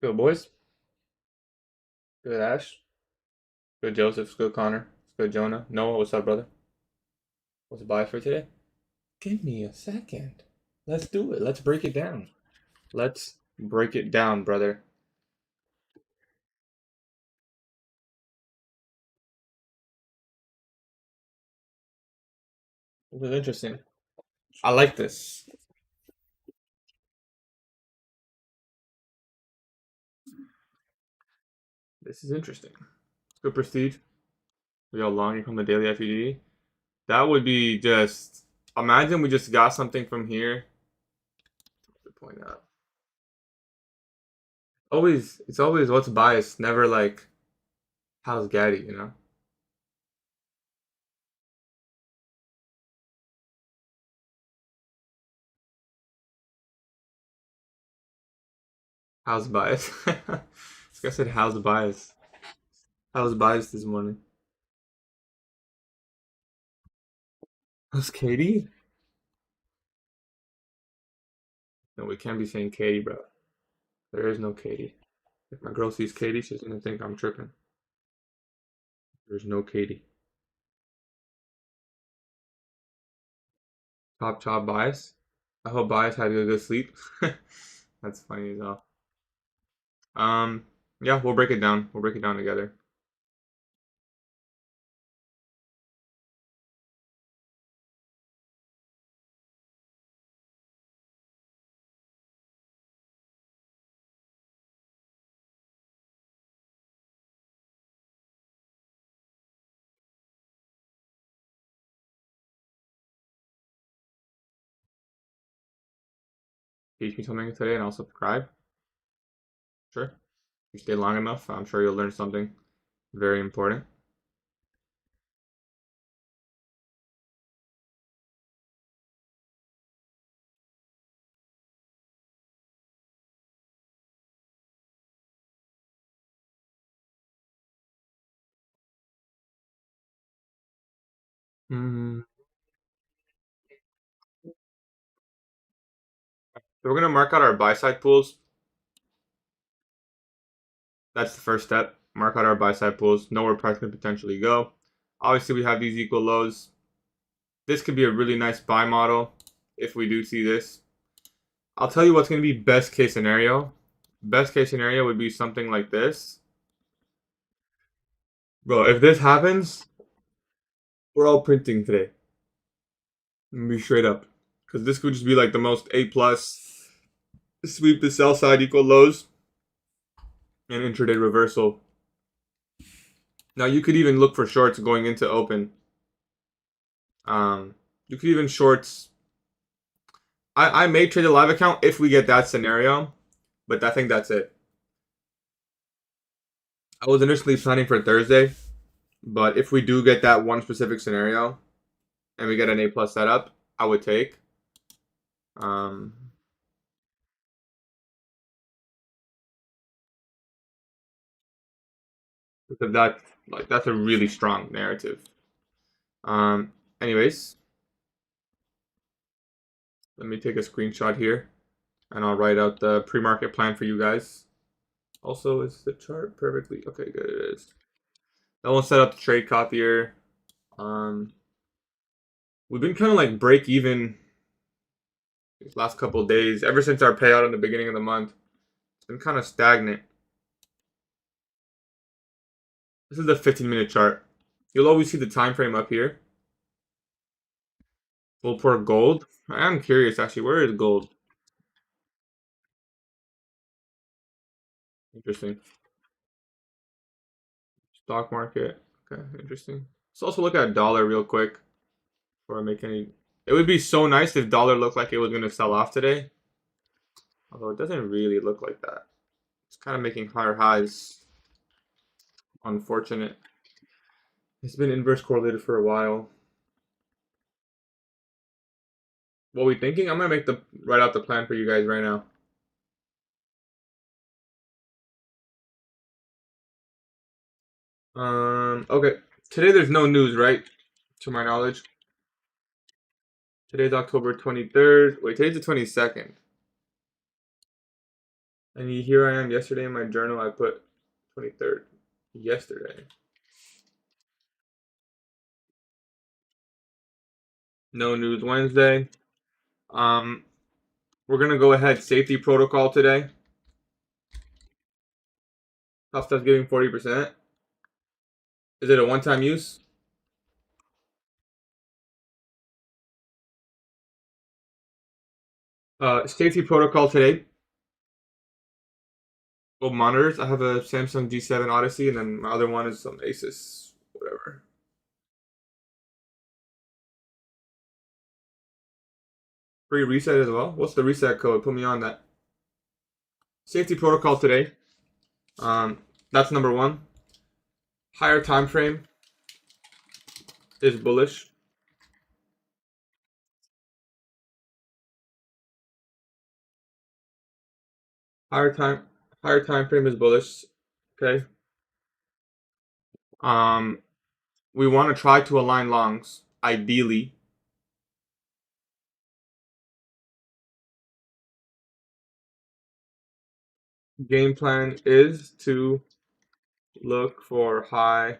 Good boys. Good Ash. Good Joseph. Good Connor. Good Jonah. Noah, what's up, brother? What's the buy for today? Give me a second. Let's do it. Let's break it down. Let's break it down, brother. This is interesting. I like this. This is interesting. Good prestige. We all longing from the daily FUD. That would be just. Imagine we just got something from here. To point out. It's always what's biased. Never like how's Gaddy, you know? How's bias? This guy said how's bias. How's bias this morning? How's Katie? No, we can't be saying Katie, bro. There is no Katie. If my girl sees Katie, she's gonna think I'm tripping. There's no Katie. Top chop bias. I hope bias had a good sleep. That's funny as hell. Um, yeah, we'll break it down. We'll break it down together. Teach me something today, and I'll subscribe. Sure. If you stay long enough, I'm sure you'll learn something very important. Mm. So we're gonna mark out our buy side pools. That's the first step. Mark out our buy side pools. Know where price can potentially go. Obviously, we have these equal lows. This could be a really nice buy model if we do see this. I'll tell you what's going to be best case scenario. Best case scenario would be something like this. Bro, if this happens, we're all printing today. Be straight up. Because this could just be like the most A plus. Sweep the sell side equal lows. And intraday reversal. Now you could even look for shorts going into open. You could even shorts. I may trade a live account if we get that scenario. But I think that's it. I was initially planning for Thursday. But if we do get that one specific scenario and we get an A plus setup, I would take. Um, because that's a really strong narrative. Um, anyways, let me take a screenshot here, and I'll write out the pre-market plan for you guys. Also, is the chart perfectly okay? Good, it is. Then we'll set up the trade copier. Um, we've been kind of like break even these last couple of days, ever since our payout in the beginning of the month. It's been kind of stagnant. This is the 15-minute chart. You'll always see the time frame up here. We'll pour gold. I am curious actually, where is gold? Interesting. Stock market. Okay, interesting. Let's also look at dollar real quick before I make any. It would be so nice if dollar looked like it was gonna sell off today. Although it doesn't really look like that. It's kind of making higher highs. Unfortunate. It's been inverse correlated for a while. What are we thinking? I'm gonna write out the plan for you guys right now. Okay. Today there's no news, right? To my knowledge. Today's October 23rd. Wait, today's the 22nd. And here I am yesterday in my journal, I put 23rd. Yesterday. No news Wednesday. We're gonna go ahead. Safety protocol today. Top stuff's giving 40%. Is it a one-time use? Safety protocol today. Oh, monitors. I have a Samsung G7 Odyssey, and then my other one is some Asus, whatever. Free reset as well. What's the reset code? Put me on that. Safety protocol today. That's number one. Higher time frame is bullish. Higher time frame is bullish. Okay. We want to try to align longs, ideally. Game plan is to look for high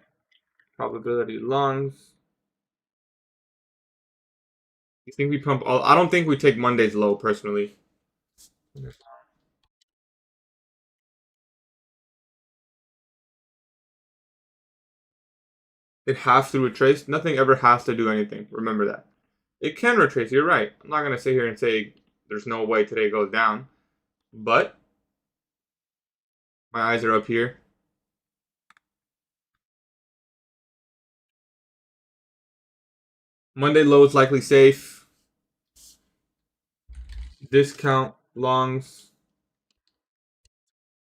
probability longs. You think we pump all? I don't think we take Monday's low personally. It has to retrace. Nothing ever has to do anything. Remember that. It can retrace. You're right. I'm not gonna sit here and say there's no way today goes down, but my eyes are up here. Monday low is likely safe. Discount longs.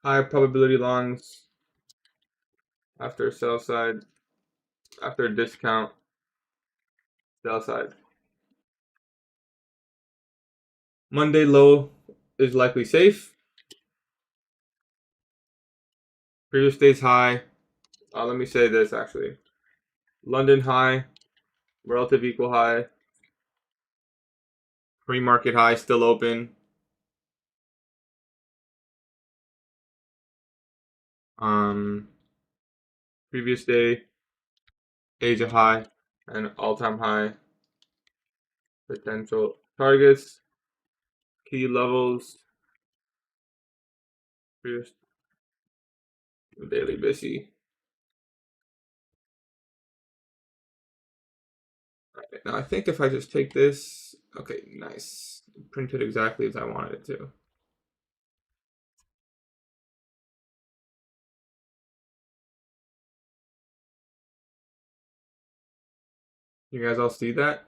High probability longs. After sell side. After discount. Sell side. Monday low is likely safe. Previous day's high. Let me say this actually. London high. Relative equal high. Pre-market high still open. Previous day, Asia high, and all-time high. Potential targets, key levels, previous daily busy. Okay, now I think if I just take this, okay, nice. Printed exactly as I wanted it to. You guys all see that?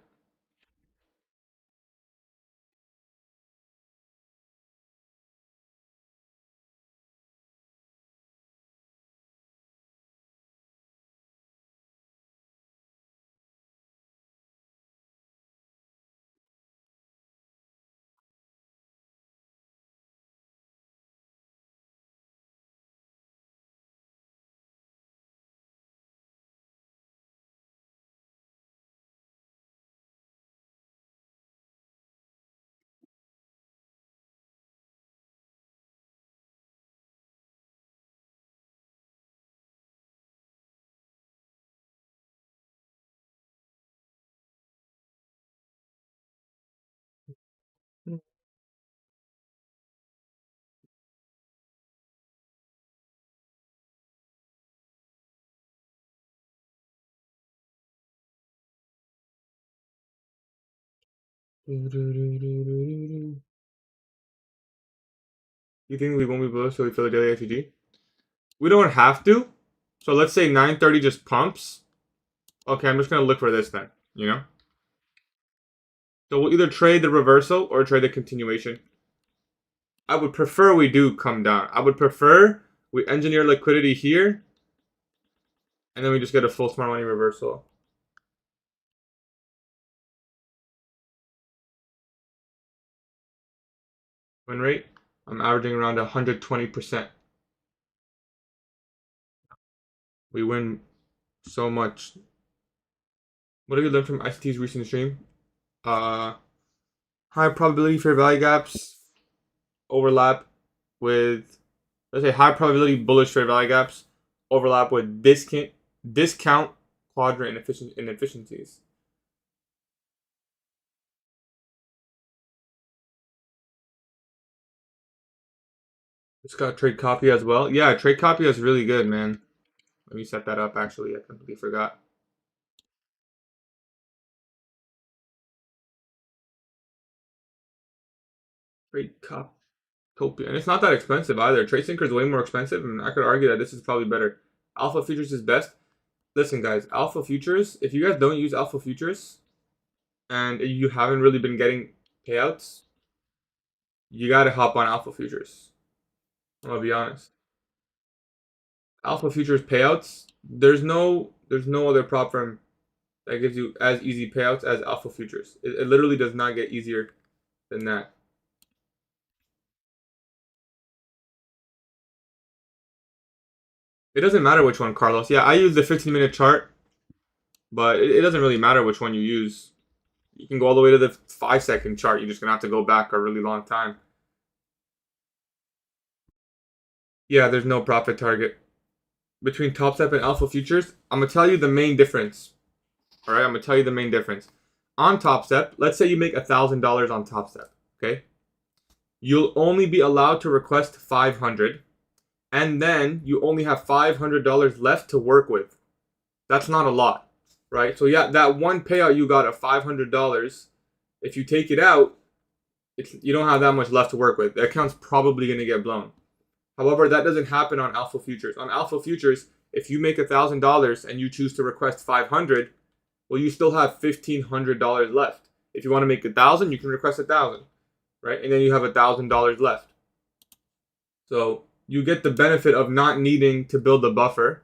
You think we won't be bullish till we fill the daily ITG? We don't have to. So let's say 930 just pumps. Okay, I'm just gonna look for this then, you know? So we'll either trade the reversal or trade the continuation. I would prefer we do come down. I would prefer we engineer liquidity here, and then we just get a full smart money reversal. Win rate, I'm averaging around 120%. We win so much. What have you learned from ICT's recent stream? High probability fair value gaps, overlap, with, let's say, high probability bullish fair value gaps overlap with discount quadrant inefficiencies. It's got trade copy as well. Yeah, trade copy is really good, man. Let me set that up. Actually, I completely forgot. Trade copy, and it's not that expensive either. Trade Syncer is way more expensive, and I could argue that this is probably better. Alpha Futures is best. Listen, guys, Alpha Futures. If you guys don't use Alpha Futures, and you haven't really been getting payouts, you gotta hop on Alpha Futures. I'm gonna be honest. Alpha Futures payouts. There's no other prop firm that gives you as easy payouts as Alpha Futures. It literally does not get easier than that. It doesn't matter which one, Carlos. Yeah, I use the 15-minute chart, but it doesn't really matter which one you use. You can go all the way to the 5-second chart. You're just gonna have to go back a really long time. Yeah, there's no profit target between Top Step and Alpha Futures. I'm gonna tell you the main difference. All right, I'm gonna tell you the main difference. On Top Step, let's say you make $1,000 on Top Step. Okay, you'll only be allowed to request 500, and then you only have $500 left to work with. That's not a lot, right? So yeah, that one payout you got of $500, if you take it out, you don't have that much left to work with. The account's probably gonna get blown. However, that doesn't happen on Alpha Futures. On Alpha Futures, if you make $1,000 and you choose to request 500, well, you still have $1,500 left. If you want to make 1,000, you can request 1,000, right? And then you have $1,000 left. So you get the benefit of not needing to build a buffer.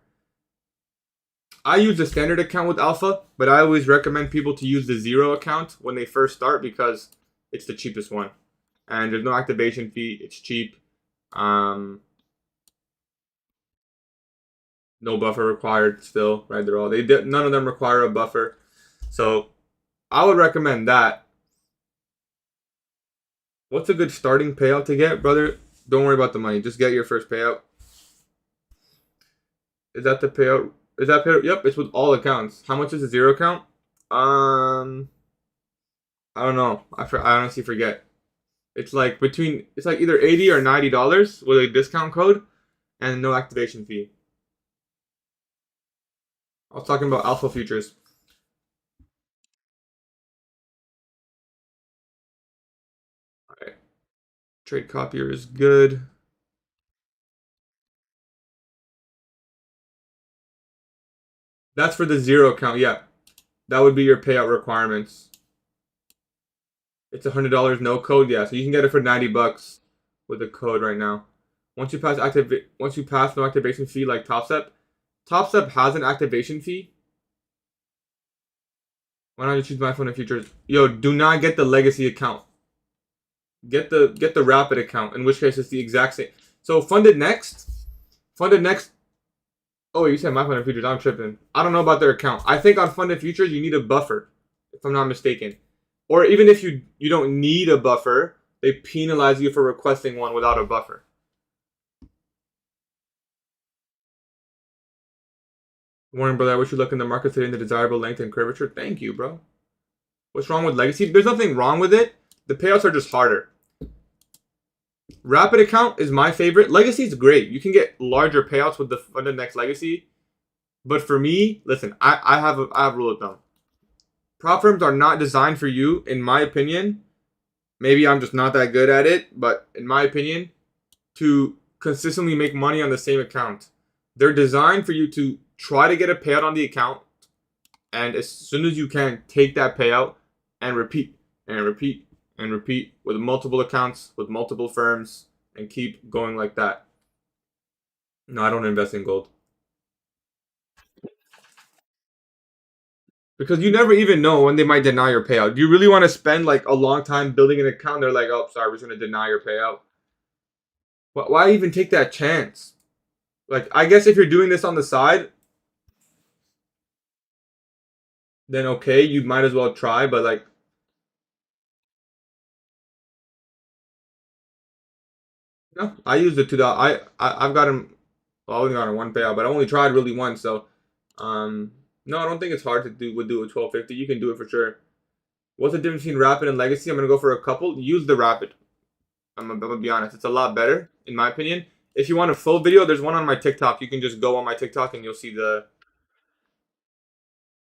I use the standard account with Alpha, but I always recommend people to use the zero account when they first start because it's the cheapest one. And there's no activation fee. It's cheap. No buffer required still, right? None of them require a buffer. So I would recommend that. What's a good starting payout to get, brother? Don't worry about the money. Just get your first payout. Is that the payout? Is that payout? Yep, it's with all accounts. How much is the zero account? I don't know. I honestly forget. It's like either $80 or $90 with a discount code and no activation fee. I was talking about Alpha Futures. Alright. Trade copier is good. That's for the zero account, yeah. That would be your payout requirements. It's $100 no code, yeah. So you can get it for $90 with the code right now. Once you pass no activation fee like Top Step has an activation fee. Why don't you choose my phone in futures? Yo, do not get the legacy account. Get the rapid account, in which case it's the exact same. So funded next. Oh, you said my funded futures. I'm tripping. I don't know about their account. I think on funded futures you need a buffer, if I'm not mistaken. Or even if you don't need a buffer, they penalize you for requesting one without a buffer. Warren, brother, I wish you luck in the market today in the desirable length and curvature. Thank you, bro. What's wrong with legacy? There's nothing wrong with it. The payouts are just harder. Rapid account is my favorite. Legacy is great. You can get larger payouts with the funded next legacy. But for me, listen, I have a rule of thumb. Prop firms are not designed for you, in my opinion. Maybe I'm just not that good at it, but in my opinion, to consistently make money on the same account. They're designed for you to try to get a payout on the account, and as soon as you can, take that payout and repeat and repeat and repeat with multiple accounts, with multiple firms, and keep going like that. No, I don't invest in gold. Because you never even know when they might deny your payout. Do you really want to spend like a long time building an account? They're like, oh, sorry, we're just going to deny your payout. Why even take that chance? Like, I guess if you're doing this on the side, then okay, you might as well try. But like, No, I used the $2. I've gotten, well, I only got one payout, but I only tried really once. So, no, I don't think it's hard to do a 1250. You can do it for sure. What's the difference between rapid and legacy? I'm gonna go for a couple. Use the rapid. I'm gonna be honest. It's a lot better in my opinion. If you want a full video, there's one on my TikTok. You can just go on my TikTok and you'll see the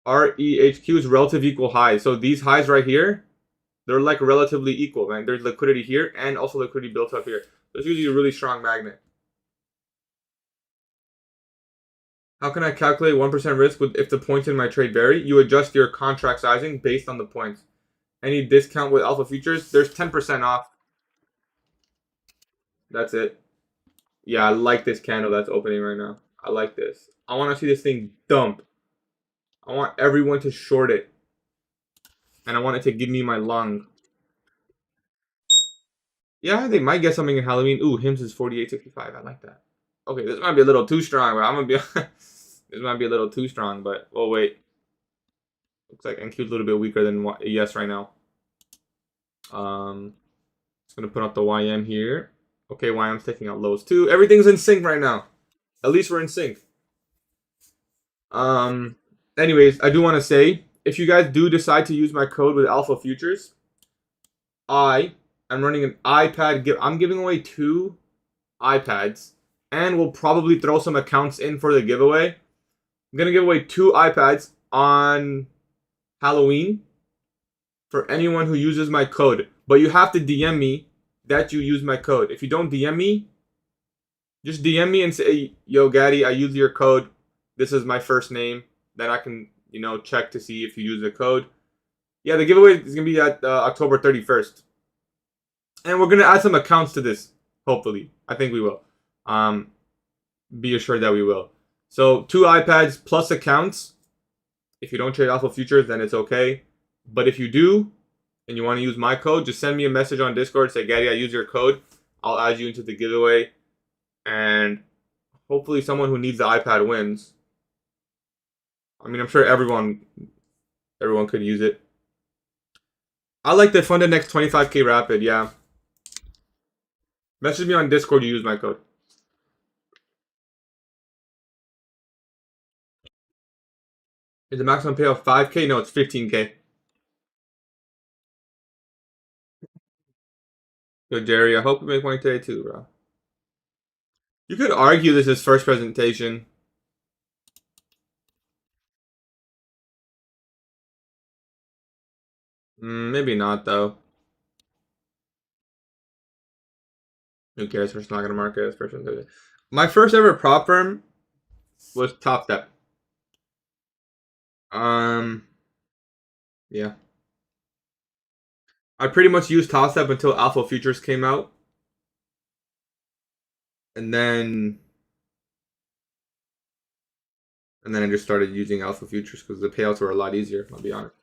REHQ's relative equal highs. So these highs right here, they're like relatively equal, man. There's liquidity here and also liquidity built up here. So it's usually a really strong magnet. How can I calculate 1% risk if the points in my trade vary? You adjust your contract sizing based on the points. Any discount with alpha futures? There's 10% off. That's it. Yeah, I like this candle that's opening right now. I like this. I want to see this thing dump. I want everyone to short it. And I want it to give me my lung. Yeah, they might get something in Halloween. Ooh, Hims is 48.65. I like that. Okay, this might be a little too strong, but I'm gonna be this might be a little too strong, but oh wait. Looks like NQ is a little bit weaker than ES right now. Just gonna put out the YM here. Okay, YM's taking out lows too. Everything's in sync right now. At least we're in sync. Anyways, I do want to say, if you guys do decide to use my code with Alpha Futures, I am running an iPad. I'm giving away 2 iPads, and we'll probably throw some accounts in for the giveaway. I'm gonna give away 2 iPads on Halloween for anyone who uses my code. But you have to DM me that you use my code. If you don't DM me, just DM me and say, yo, Gatie, I use your code. This is my first name. Then I can, check to see if you use the code. Yeah, the giveaway is going to be at October 31st. And we're going to add some accounts to this, hopefully. I think we will. Be assured that we will. So 2 iPads plus accounts. If you don't trade Alpha Futures, then it's okay. But if you do, and you want to use my code, just send me a message on Discord. Say, Gatie, I use your code. I'll add you into the giveaway. And hopefully someone who needs the iPad wins. I mean, I'm sure everyone could use it. I like the fund the next 25k rapid, yeah. Message me on Discord, you use my code. Is the maximum payout 5k? No, it's 15k. Yo, Jerry, I hope you make money today too, bro. You could argue this is first presentation. Maybe not, though. Who cares? We're just not going to mark it as first presentation. My first ever prop firm was Top Step. Yeah. I pretty much used Top Step until Alpha Futures came out. And then I just started using Alpha Futures because the payouts were a lot easier, I'll be honest.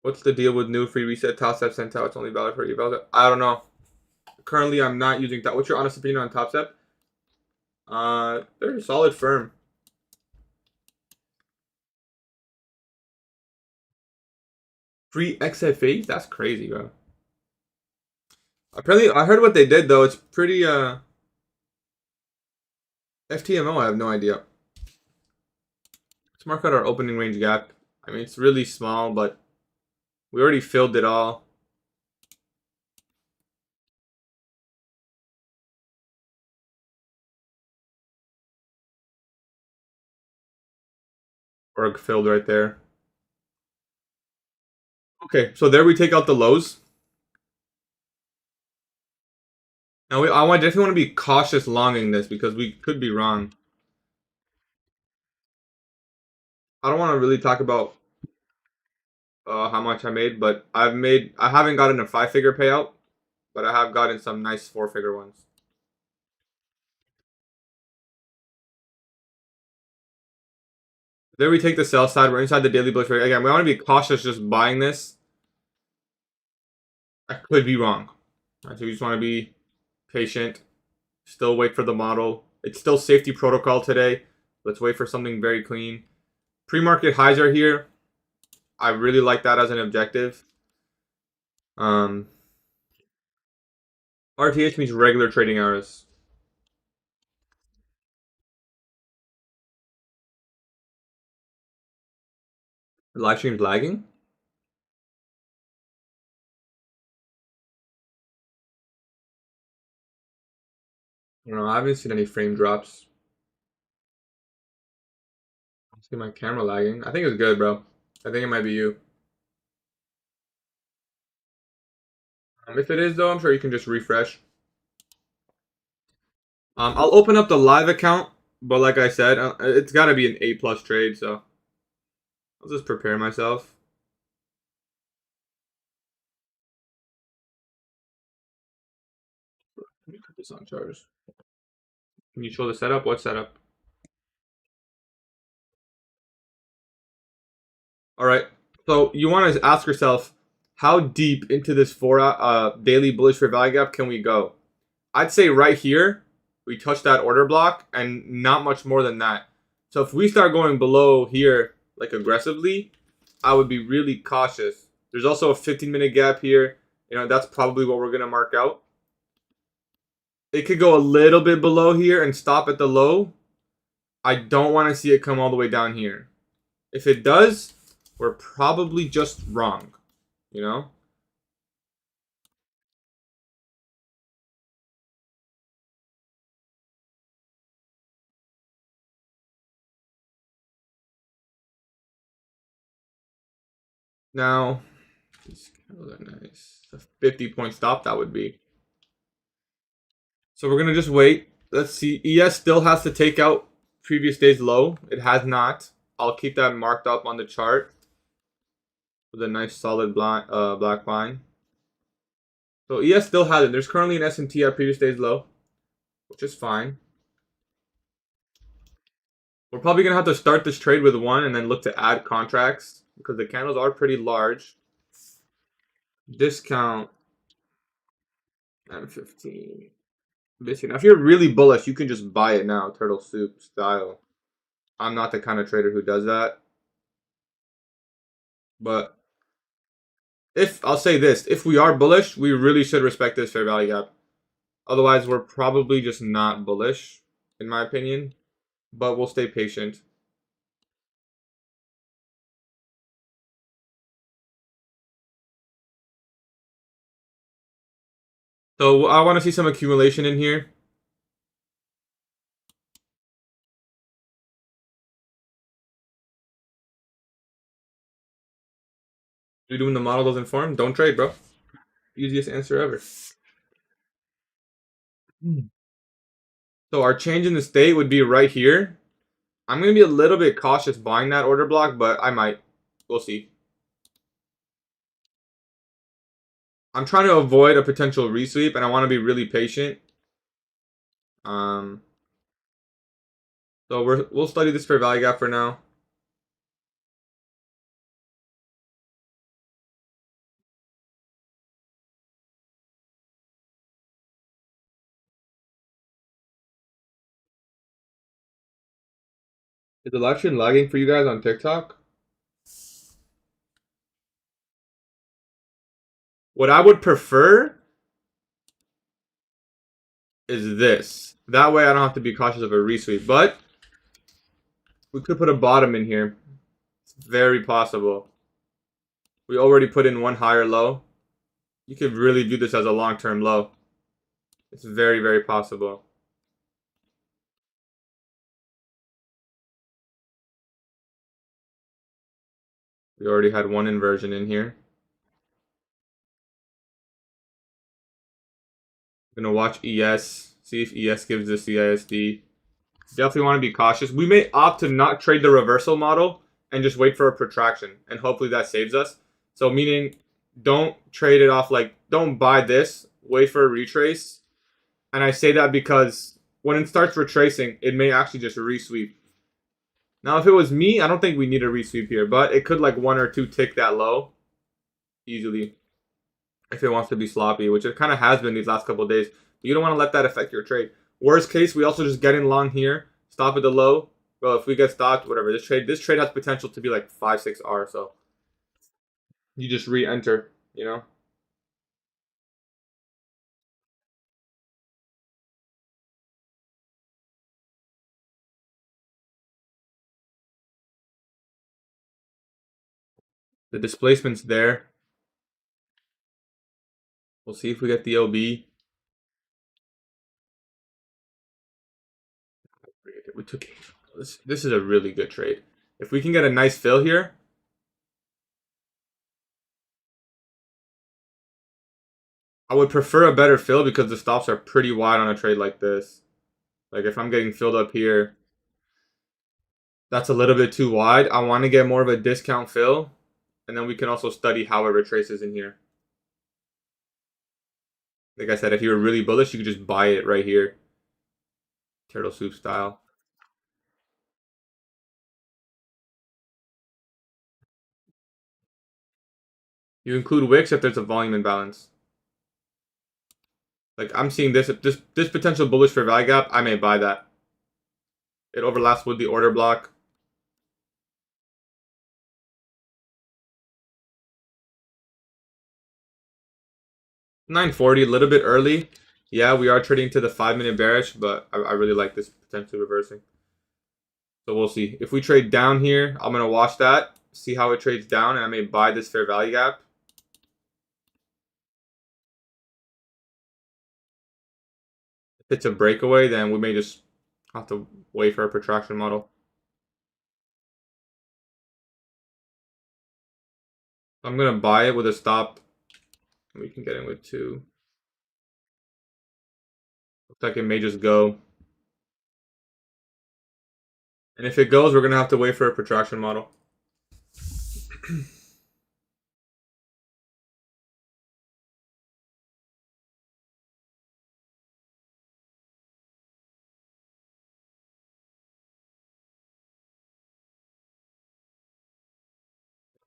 What's the deal with new free reset Top Step sent out? It's only valid for you. I don't know. Currently, I'm not using that. What's your honest opinion on Top Step? They're a solid firm. Free XFAs? That's crazy, bro. Apparently, I heard what they did, though. It's pretty, FTMO, I have no idea. Let's mark out our opening range gap. I mean, it's really small, but we already filled it all. Or filled right there. Okay, so there we take out the lows. Now, I definitely want to be cautious longing this because we could be wrong. I don't want to really talk about how much I made, but I haven't gotten a 5-figure payout, but I have gotten some nice 4-figure ones. There we take the sell side. We're inside the daily bullish rate. Again, we want to be cautious just buying this. I could be wrong. Right, so we just want to be patient. Still wait for the model. It's still safety protocol today. Let's wait for something very clean. Pre-market highs are here. I really like that as an objective. RTH means regular trading hours. The live stream's lagging? I don't know, I haven't seen any frame drops. I see my camera lagging. I think it's good, bro. I think it might be you. If it is, though, I'm sure you can just refresh. I'll open up the live account, but like I said, it's got to be an A+ trade, so I'll just prepare myself. Let me put this on charge. Can you show the setup? What setup? All right. So you want to ask yourself, how deep into this daily bullish fair value gap can we go? I'd say right here, we touch that order block and not much more than that. So if we start going below here, like aggressively, I would be really cautious. There's also a 15-minute gap here. You know, that's probably what we're going to mark out. It could go a little bit below here and stop at the low. I don't want to see it come all the way down here. If it does, we're probably just wrong, you know? Now, these candles are nice. A 50-point stop, that would be. So we're going to just wait. Let's see. ES still has to take out previous day's low. It has not. I'll keep that marked up on the chart with a nice solid black line. So ES still has it. There's currently an S&T at previous day's low, which is fine. We're probably going to have to start this trade with one and then look to add contracts because the candles are pretty large. Discount M15. Now, if you're really bullish, you can just buy it now, turtle soup style. I'm not the kind of trader who does that. But if I'll say this, if we are bullish, we really should respect this fair value gap. Otherwise, we're probably just not bullish, in my opinion. But we'll stay patient. So I want to see some accumulation in here. You doing the model doesn't form? Don't trade, bro. Easiest answer ever. So our change in the state would be right here. I'm going to be a little bit cautious buying that order block, but I might. We'll see. I'm trying to avoid a potential resweep, and I want to be really patient. So we'll study this fair value gap for now. Is the live stream lagging for you guys on TikTok? What I would prefer is this. That way I don't have to be cautious of a resweep. But we could put a bottom in here. It's very possible. We already put in one higher low. You could really view this as a long-term low. It's very, very possible. We already had one inversion in here. Gonna watch ES. See if ES gives us CISD. Definitely want to be cautious. We may opt to not trade the reversal model and just wait for a protraction. And hopefully that saves us. So meaning don't trade it off, like don't buy this. Wait for a retrace. And I say that because when it starts retracing, it may actually just resweep. Now, if it was me, I don't think we need a resweep here. But it could like one or two tick that low easily if it wants to be sloppy, which it kind of has been these last couple of days. But you don't want to let that affect your trade. Worst case, we also just get in long here, stop at the low. Well, if we get stopped, whatever. This trade has potential to be like 5-6R. So you just re-enter, you know. The displacement's there. We'll see if we get the OB. We took this is a really good trade. If we can get a nice fill here, I would prefer a better fill because the stops are pretty wide on a trade like this. Like if I'm getting filled up here, that's a little bit too wide. I want to get more of a discount fill, and then we can also study how it retraces in here. Like I said, if you were really bullish, you could just buy it right here. Turtle soup style. You include wicks if there's a volume imbalance. Like I'm seeing this, if this potential bullish for value gap, I may buy that. It overlaps with the order block. $9.40, a little bit early. Yeah, we are trading to the 5-minute bearish, but I really like this potentially reversing. So we'll see. If we trade down here, I'm gonna watch that, see how it trades down, and I may buy this fair value gap. If it's a breakaway, then we may just have to wait for a protraction model. I'm gonna buy it with a stop. We can get in with 2. Looks like it may just go. And if it goes, we're gonna have to wait for a protraction model.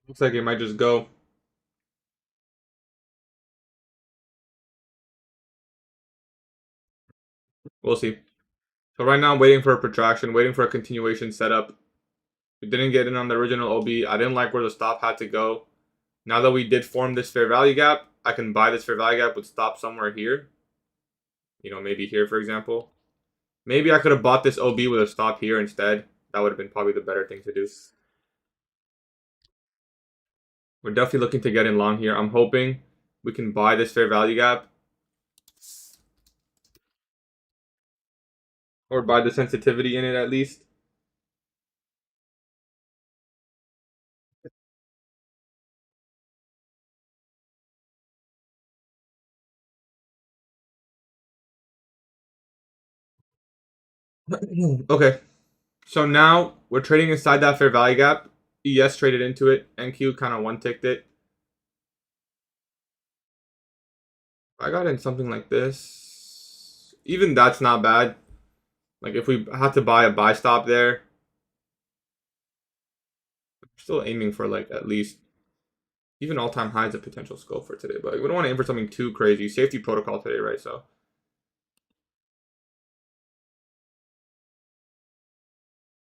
Looks like it might just go. We'll see. So right now I'm waiting for a protraction, waiting for a continuation setup. We didn't get in on the original OB. I didn't like where the stop had to go. Now that we did form this fair value gap, I can buy this fair value gap with stop somewhere here. You know, maybe here, for example. Maybe I could have bought this OB with a stop here instead. That would have been probably the better thing to do. We're definitely looking to get in long here. I'm hoping we can buy this fair value gap. Or buy the sensitivity in it at least. Okay. So now we're trading inside that fair value gap. ES traded into it. NQ kind of one-ticked it. I got in something like this. Even that's not bad. Like if we had to buy a buy stop there, we're still aiming for like at least even all-time highs of potential scope for today. But we don't want to aim for something too crazy. Safety protocol today, right? So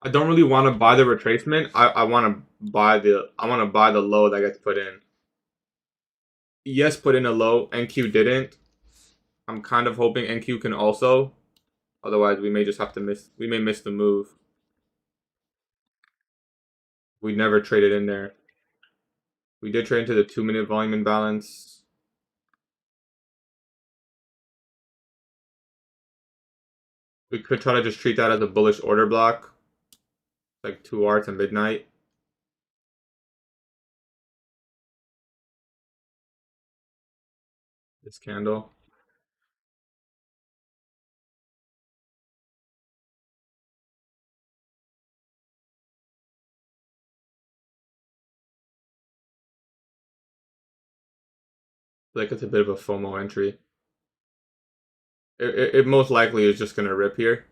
I don't really want to buy the retracement. I want to buy the low that gets put in. ES put in a low. NQ didn't. I'm kind of hoping NQ can also. Otherwise, we may just have to miss. We may miss the move. We never traded in there. We did trade into the 2-minute volume imbalance. We could try to just treat that as a bullish order block. Like 2 R to midnight. This candle. Like it's a bit of a FOMO entry. It most likely is just going to rip here.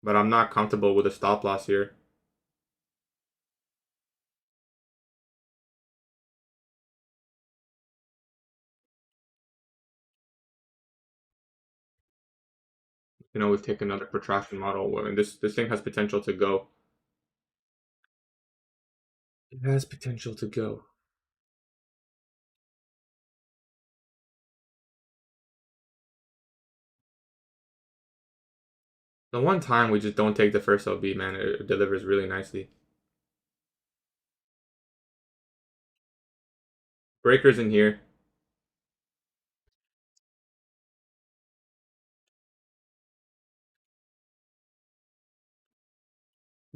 But I'm not comfortable with a stop loss here. You know, we take another protraction model. I mean, this thing has potential to go. It has potential to go. The one time we just don't take the first LB, man, it delivers really nicely. Breakers in here.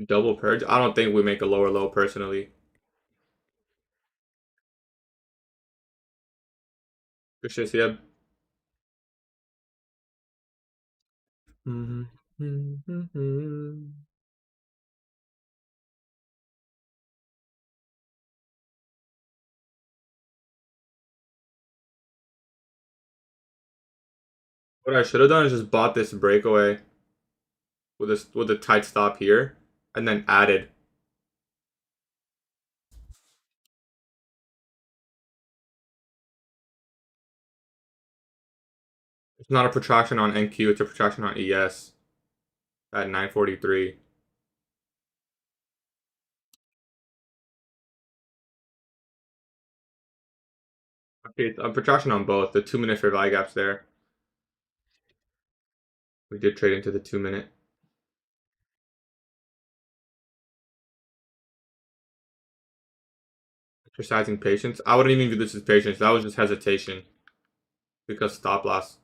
Double purge. I don't think we make a lower low personally. Good shit, yeah. What I should have done is just bought this breakaway with a tight stop here, and then added. It's not a protraction on NQ, it's a protraction on ES at 943. Okay, it's a protraction on both. The 2 minute fair value gaps there. We did trade into the 2 minute. Exercising patience. I wouldn't even view this as patience. That was just hesitation. Because stop loss.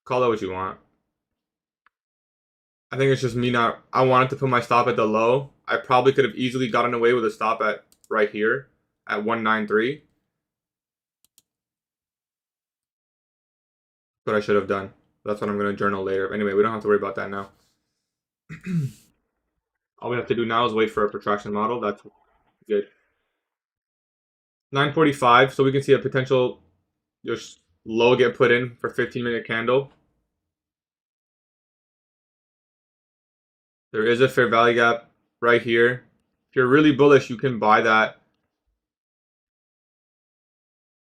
Call it what you want. I think it's just me not. I wanted to put my stop at the low. I probably could have easily gotten away with a stop at right here at 193. What I should have done. That's what I'm going to journal later. Anyway, we don't have to worry about that now. All we have to do now is wait for a protraction model. That's good. 945, so we can see a potential just low get put in for 15-minute candle. There is a fair value gap right here. If you're really bullish, you can buy that.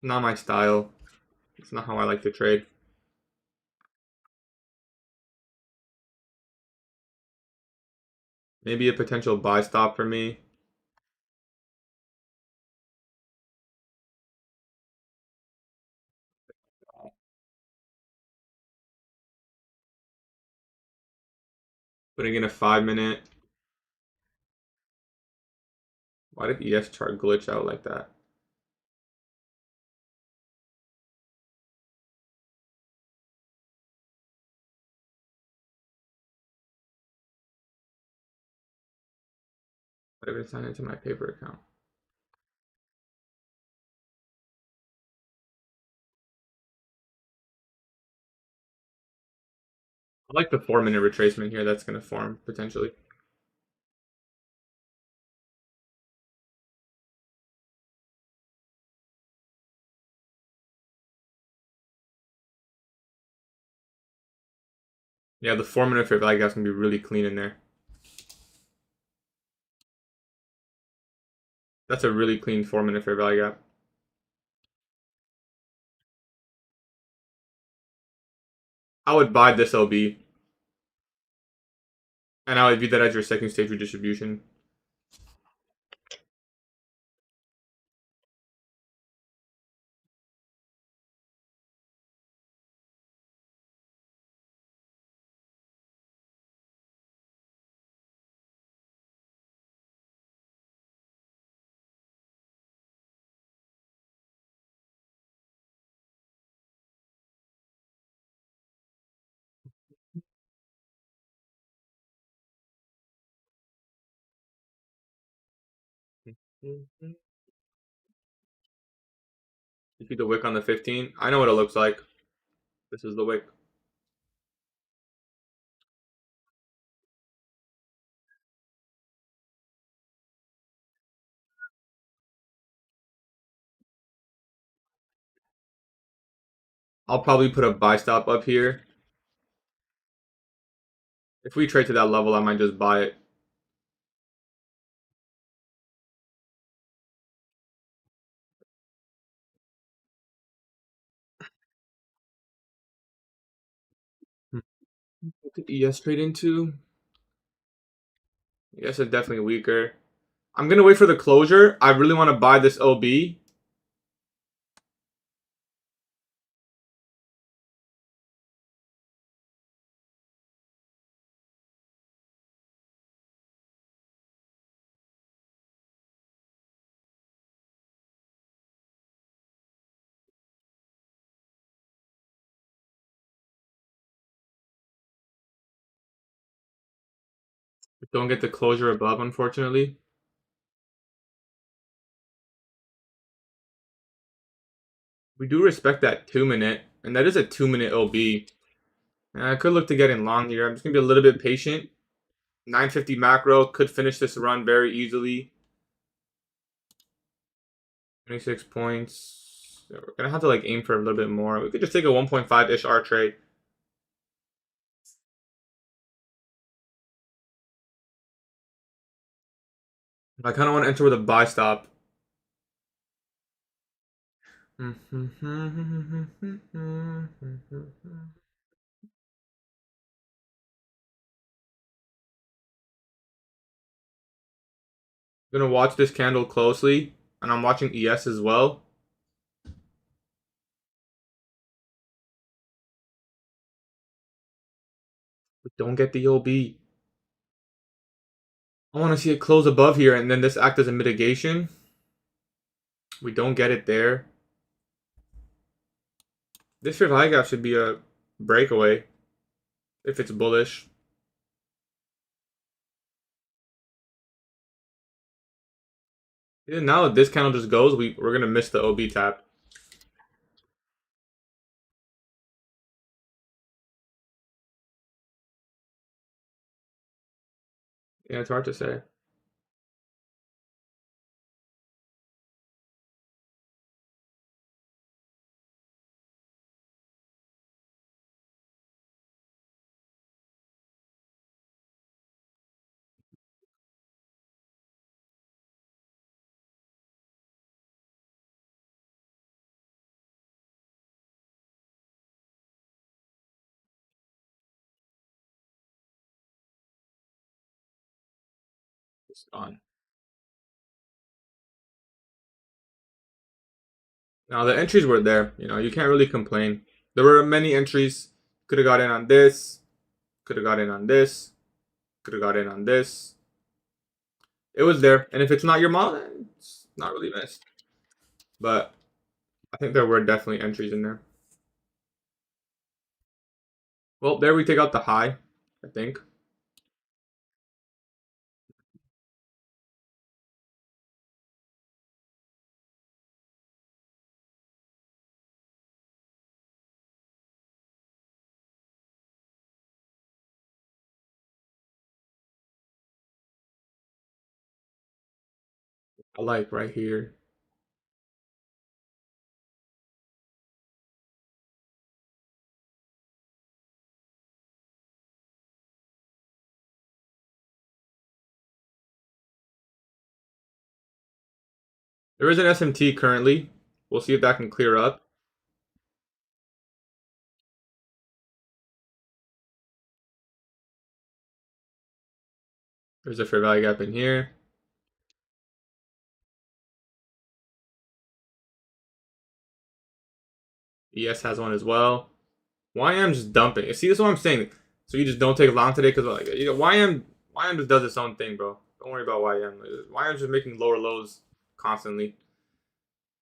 Not my style. It's not how I like to trade. Maybe a potential buy stop for me. Putting in a 5-minute. Why did ES chart glitch out like that? I haven't signed into my paper account. I like the 4-minute retracement here that's going to form potentially. Yeah, the 4-minute fair value gap's going to be really clean in there. That's a really clean 4-minute fair value gap. I would buy this LB. And I would view that as your second stage redistribution. You see the wick on the 15? I know what it looks like. This is the wick. I'll probably put a buy stop up here. If we trade to that level, I might just buy it. What did ES trade into? ES is definitely weaker. I'm going to wait for the closure. I really want to buy this OB. We don't get the closure above, unfortunately. We do respect that 2-minute, and that is a 2-minute OB. I could look to get in long here. I'm just going to be a little bit patient. 950 macro, could finish this run very easily. 26 points. We're going to have to like aim for a little bit more. We could just take a 1.5-ish R trade. I kind of want to enter with a buy stop. I'm going to watch this candle closely, and I'm watching ES as well. We don't get the OB. I want to see it close above here, and then this act as a mitigation. We don't get it there. This fair value gap should be a breakaway if it's bullish. And now if this candle just goes, we're gonna miss the OB tap. Yeah, it's hard to say. It's gone. Now the entries were there. You know, you can't really complain. There were many entries. Could have got in on this. Could have got in on this. Could have got in on this. It was there. And if it's not your model, it's not really missed. But I think there were definitely entries in there. Well, there we take out the high, I think. I like right here. There is an SMT currently. We'll see if that can clear up. There's a fair value gap in here. ES has one as well. YM just dumping. See, this is what I'm saying. So you just don't take long today because like YM just does its own thing, bro. Don't worry about YM. YM's just making lower lows constantly.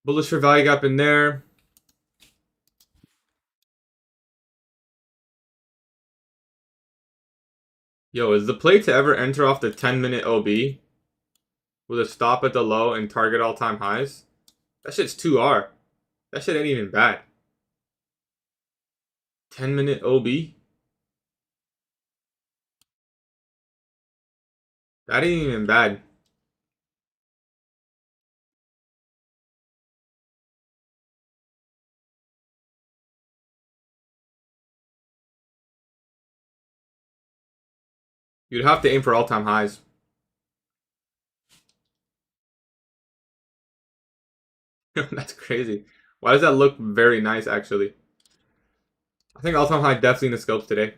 Bullish for value gap in there. Yo, is the play to ever enter off the 10-minute OB with a stop at the low and target all-time highs? That shit's 2R. That shit ain't even bad. 10-minute OB? That ain't even bad. You'd have to aim for all-time highs. That's crazy. Why does that look very nice, actually? I think all-time high definitely in the scopes today.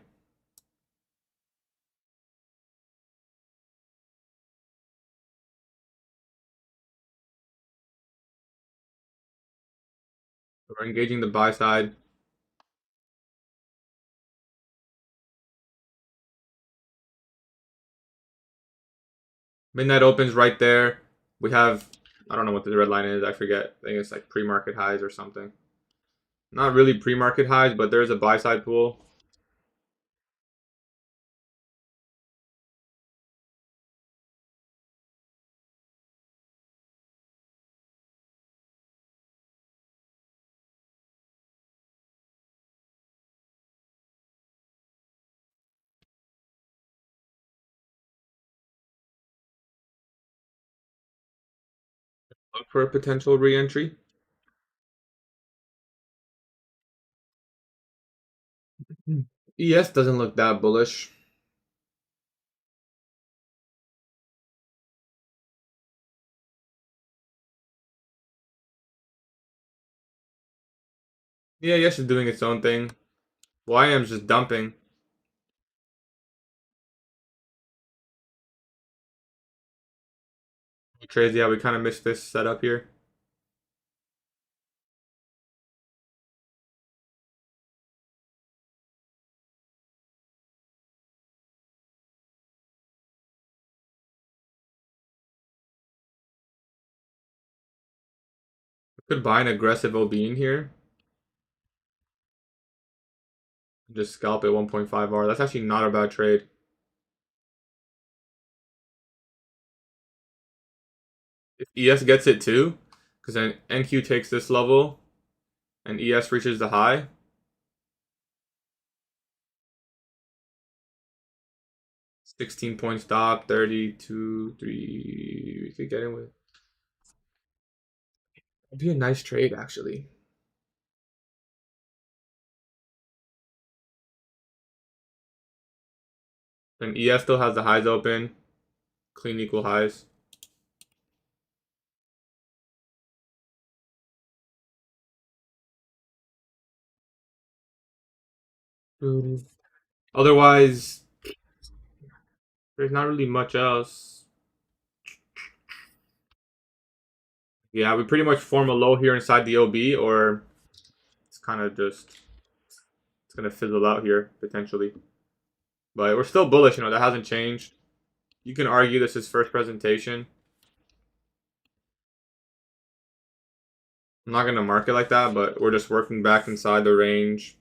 We're engaging the buy side. Midnight opens right there. We have, I don't know what the red line is. I forget. I think it's like pre-market highs or something. Not really pre-market highs, but there's a buy side pool. Look for a potential re-entry. ES doesn't look that bullish. Yeah, ES is doing its own thing. YM's just dumping. Crazy how we kind of missed this setup here. Could buy an aggressive OB in here. Just scalp at 1.5 R. That's actually not a bad trade. If ES gets it too, because then NQ takes this level and ES reaches the high. $16 stop, 32, 3. We could get in with. It'd be a nice trade actually. And ES still has the highs open. Clean equal highs. Otherwise, there's not really much else. Yeah, we pretty much form a low here inside the OB, or it's kind of just it's gonna fizzle out here potentially. But we're still bullish, that hasn't changed. You can argue this is first presentation. I'm not gonna mark it like that, but we're just working back inside the range.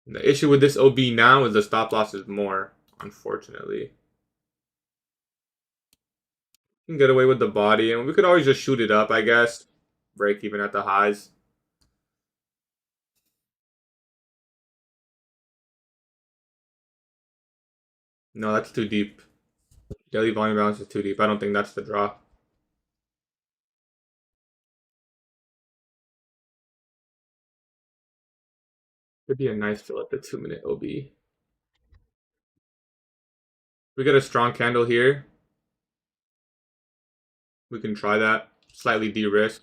The issue with this OB now is the stop loss is more, unfortunately. You can get away with the body, and we could always just shoot it up, I guess. Break even at the highs. No, that's too deep. Daily volume balance is too deep. I don't think that's the draw. Could be a nice fill at the 2-minute OB. We get a strong candle here. We can try that. Slightly de-risk.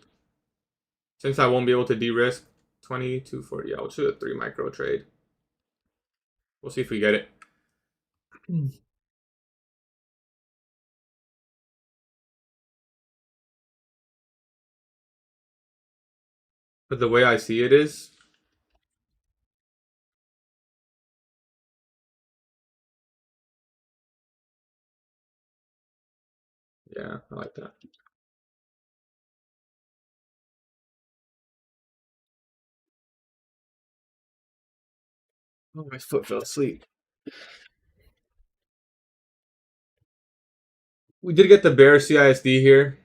Since I won't be able to de-risk, 2240. Yeah, we'll shoot a 3 micro trade. We'll see if we get it. But the way I see it is, yeah, I like that. Oh, my foot fell asleep. We did get the bear CISD here.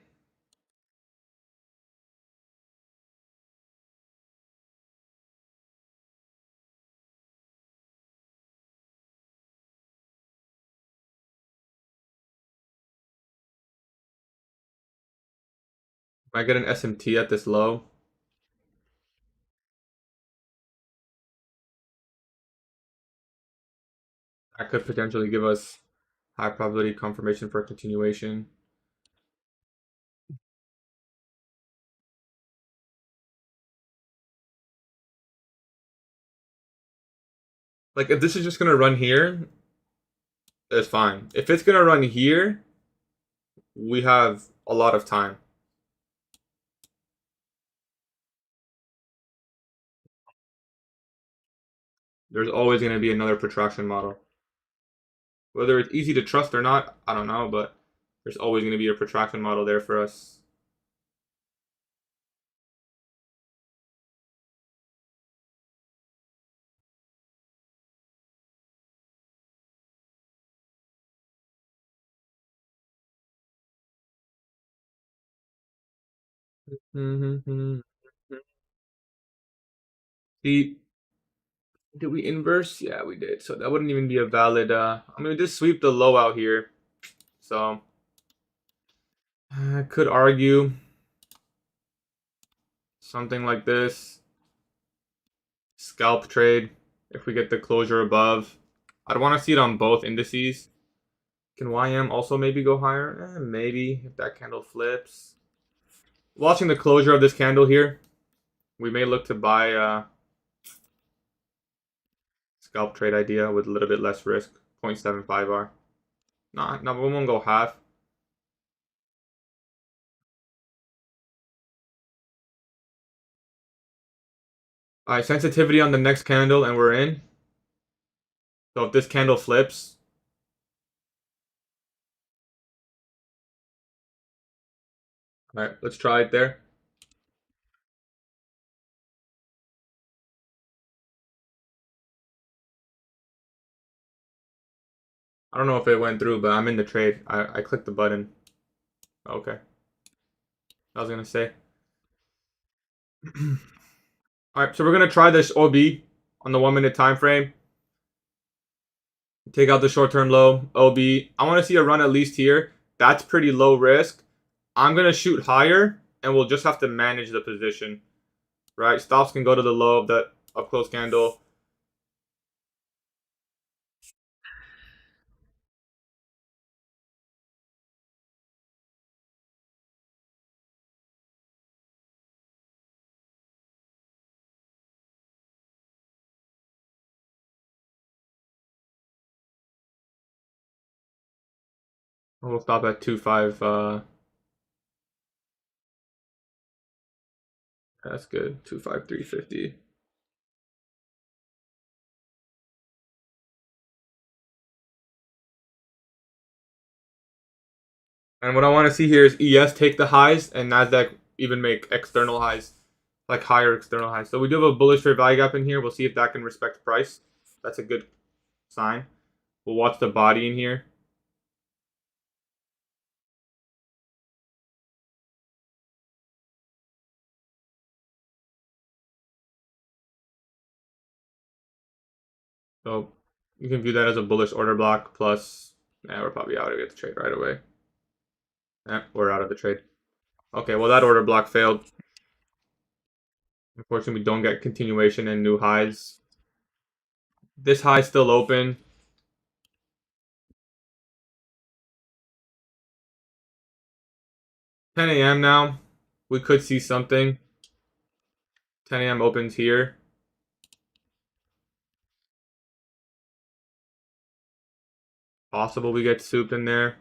I get an SMT at this low. That could potentially give us high probability confirmation for a continuation. Like, if this is just going to run here, that's fine. If it's going to run here, we have a lot of time. There's always going to be another protraction model. Whether it's easy to trust or not, I don't know, but there's always going to be a protraction model there for us. See, did we inverse? Yeah, we did. So that wouldn't even be a valid. I mean, we did sweep the low out here. So I could argue something like this. Scalp trade if we get the closure above. I'd want to see it on both indices. Can YM also maybe go higher? Maybe if that candle flips. Watching the closure of this candle here, we may look to buy scalp trade idea with a little bit less risk. 0.75 R. No, we won't go half. Alright, sensitivity on the next candle and we're in. So if this candle flips, alright, let's try it there. I don't know if it went through, but I'm in the trade. I clicked the button. Okay. I was gonna say. Alright, so we're gonna try this OB on the 1 minute time frame. Take out the short-term low, OB. I want to see a run at least here. That's pretty low risk. I'm going to shoot higher, and we'll just have to manage the position. Right? Stops can go to the low of that up-close candle. We'll stop at 2.5. That's good. 2.5350. And what I want to see here is ES take the highs and Nasdaq even make external highs, like higher external highs. So we do have a bullish fair value gap in here. We'll see if that can respect price. That's a good sign. We'll watch the body in here. So you can view that as a bullish order block plus, we're probably out of the trade right away. We're out of the trade. Okay, well that order block failed. Unfortunately, we don't get continuation and new highs. This high is still open. $10 a.m. now. We could see something. 10 a.m. opens here. Possible we get souped in there.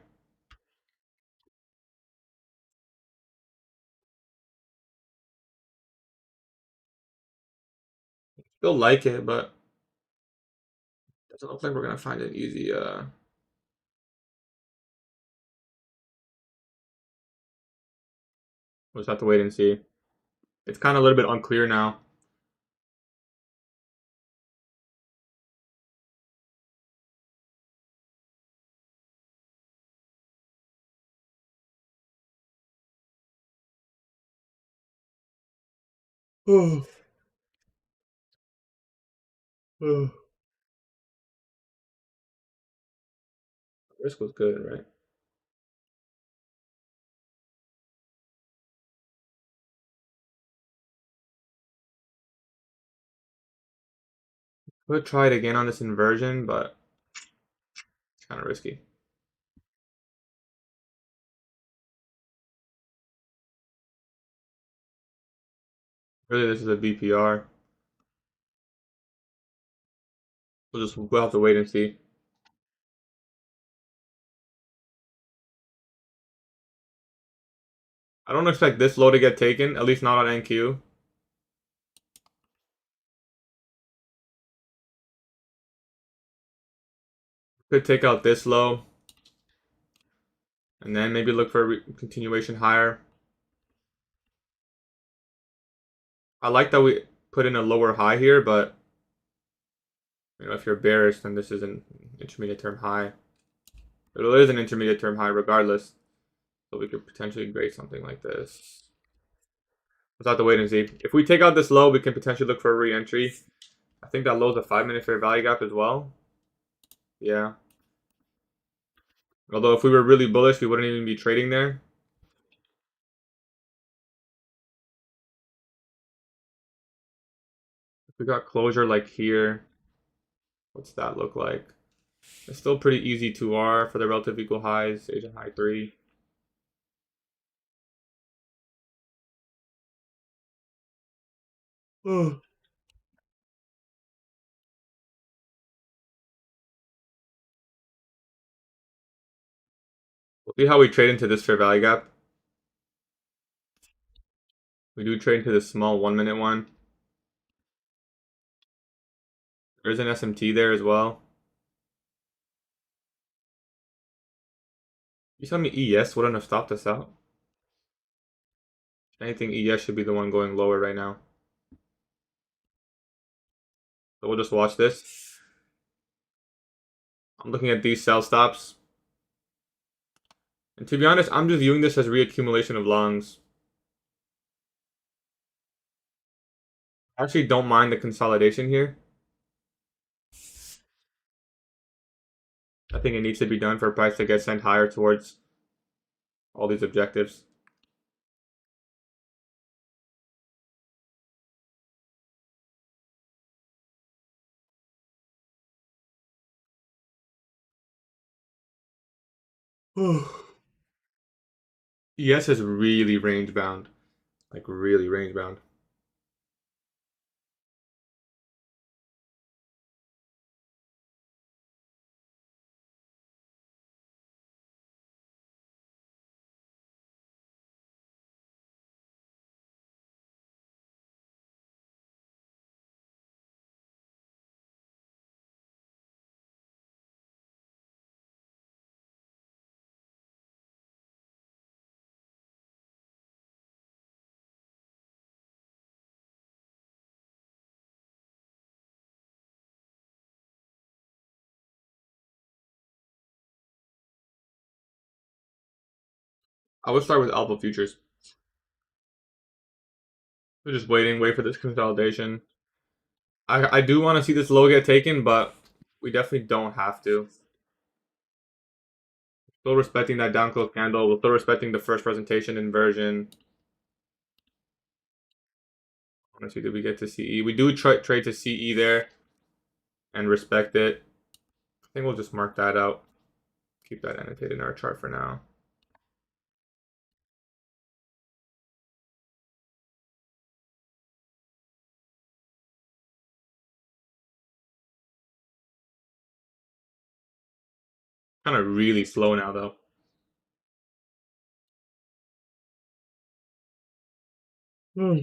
Still like it, but doesn't look like we're gonna find an easy we'll just have to wait and see. It's kind of a little bit unclear now. Oh. Oh. Risk was good, right? We'll try it again on this inversion, but it's kind of risky. Really, this is a BPR. We'll have to wait and see. I don't expect this low to get taken, at least not on NQ. Could take out this low. And then maybe look for a continuation higher. I like that we put in a lower high here, but if you're bearish, then this is an intermediate term high. It is an intermediate term high regardless. So we could potentially grade something like this. We'll have to wait and see. If we take out this low, we can potentially look for a re-entry. I think that low is a 5-minute fair value gap as well. Yeah. Although if we were really bullish, we wouldn't even be trading there. We got closure like here. What's that look like? It's still pretty easy to R for the relative equal highs, Asian high 3. Oh. We'll see how we trade into this fair value gap. We do trade into this small 1 minute one. There's an SMT there as well. You tell me ES wouldn't have stopped us out? If anything, ES should be the one going lower right now. So we'll just watch this. I'm looking at these sell stops. And to be honest, I'm just viewing this as reaccumulation of longs. I actually don't mind the consolidation here. I think it needs to be done for price to get sent higher towards all these objectives. ES is really range bound. Like really range bound. I would start with alpha futures. We're just wait for this consolidation. I do want to see this low get taken, but we definitely don't have to. Still respecting that down close candle. We're still respecting the first presentation inversion. Honestly, did we get to CE? We do trade to CE there and respect it. I think we'll just mark that out. Keep that annotated in our chart for now. Kind of really slow now though. Hmm.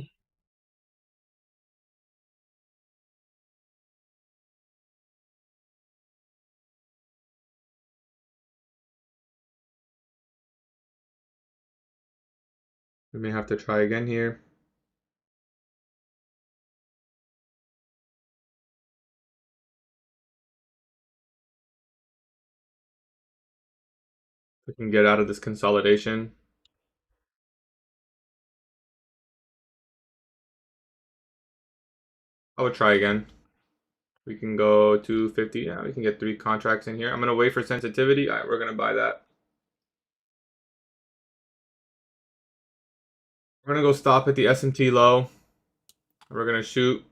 We may have to try again here. We can get out of this consolidation. I would try again. We can go to 50. Yeah, we can get 3 contracts in here. I'm going to wait for sensitivity. All right, we're going to buy that. We're going to go stop at the SMT low. We're going to shoot.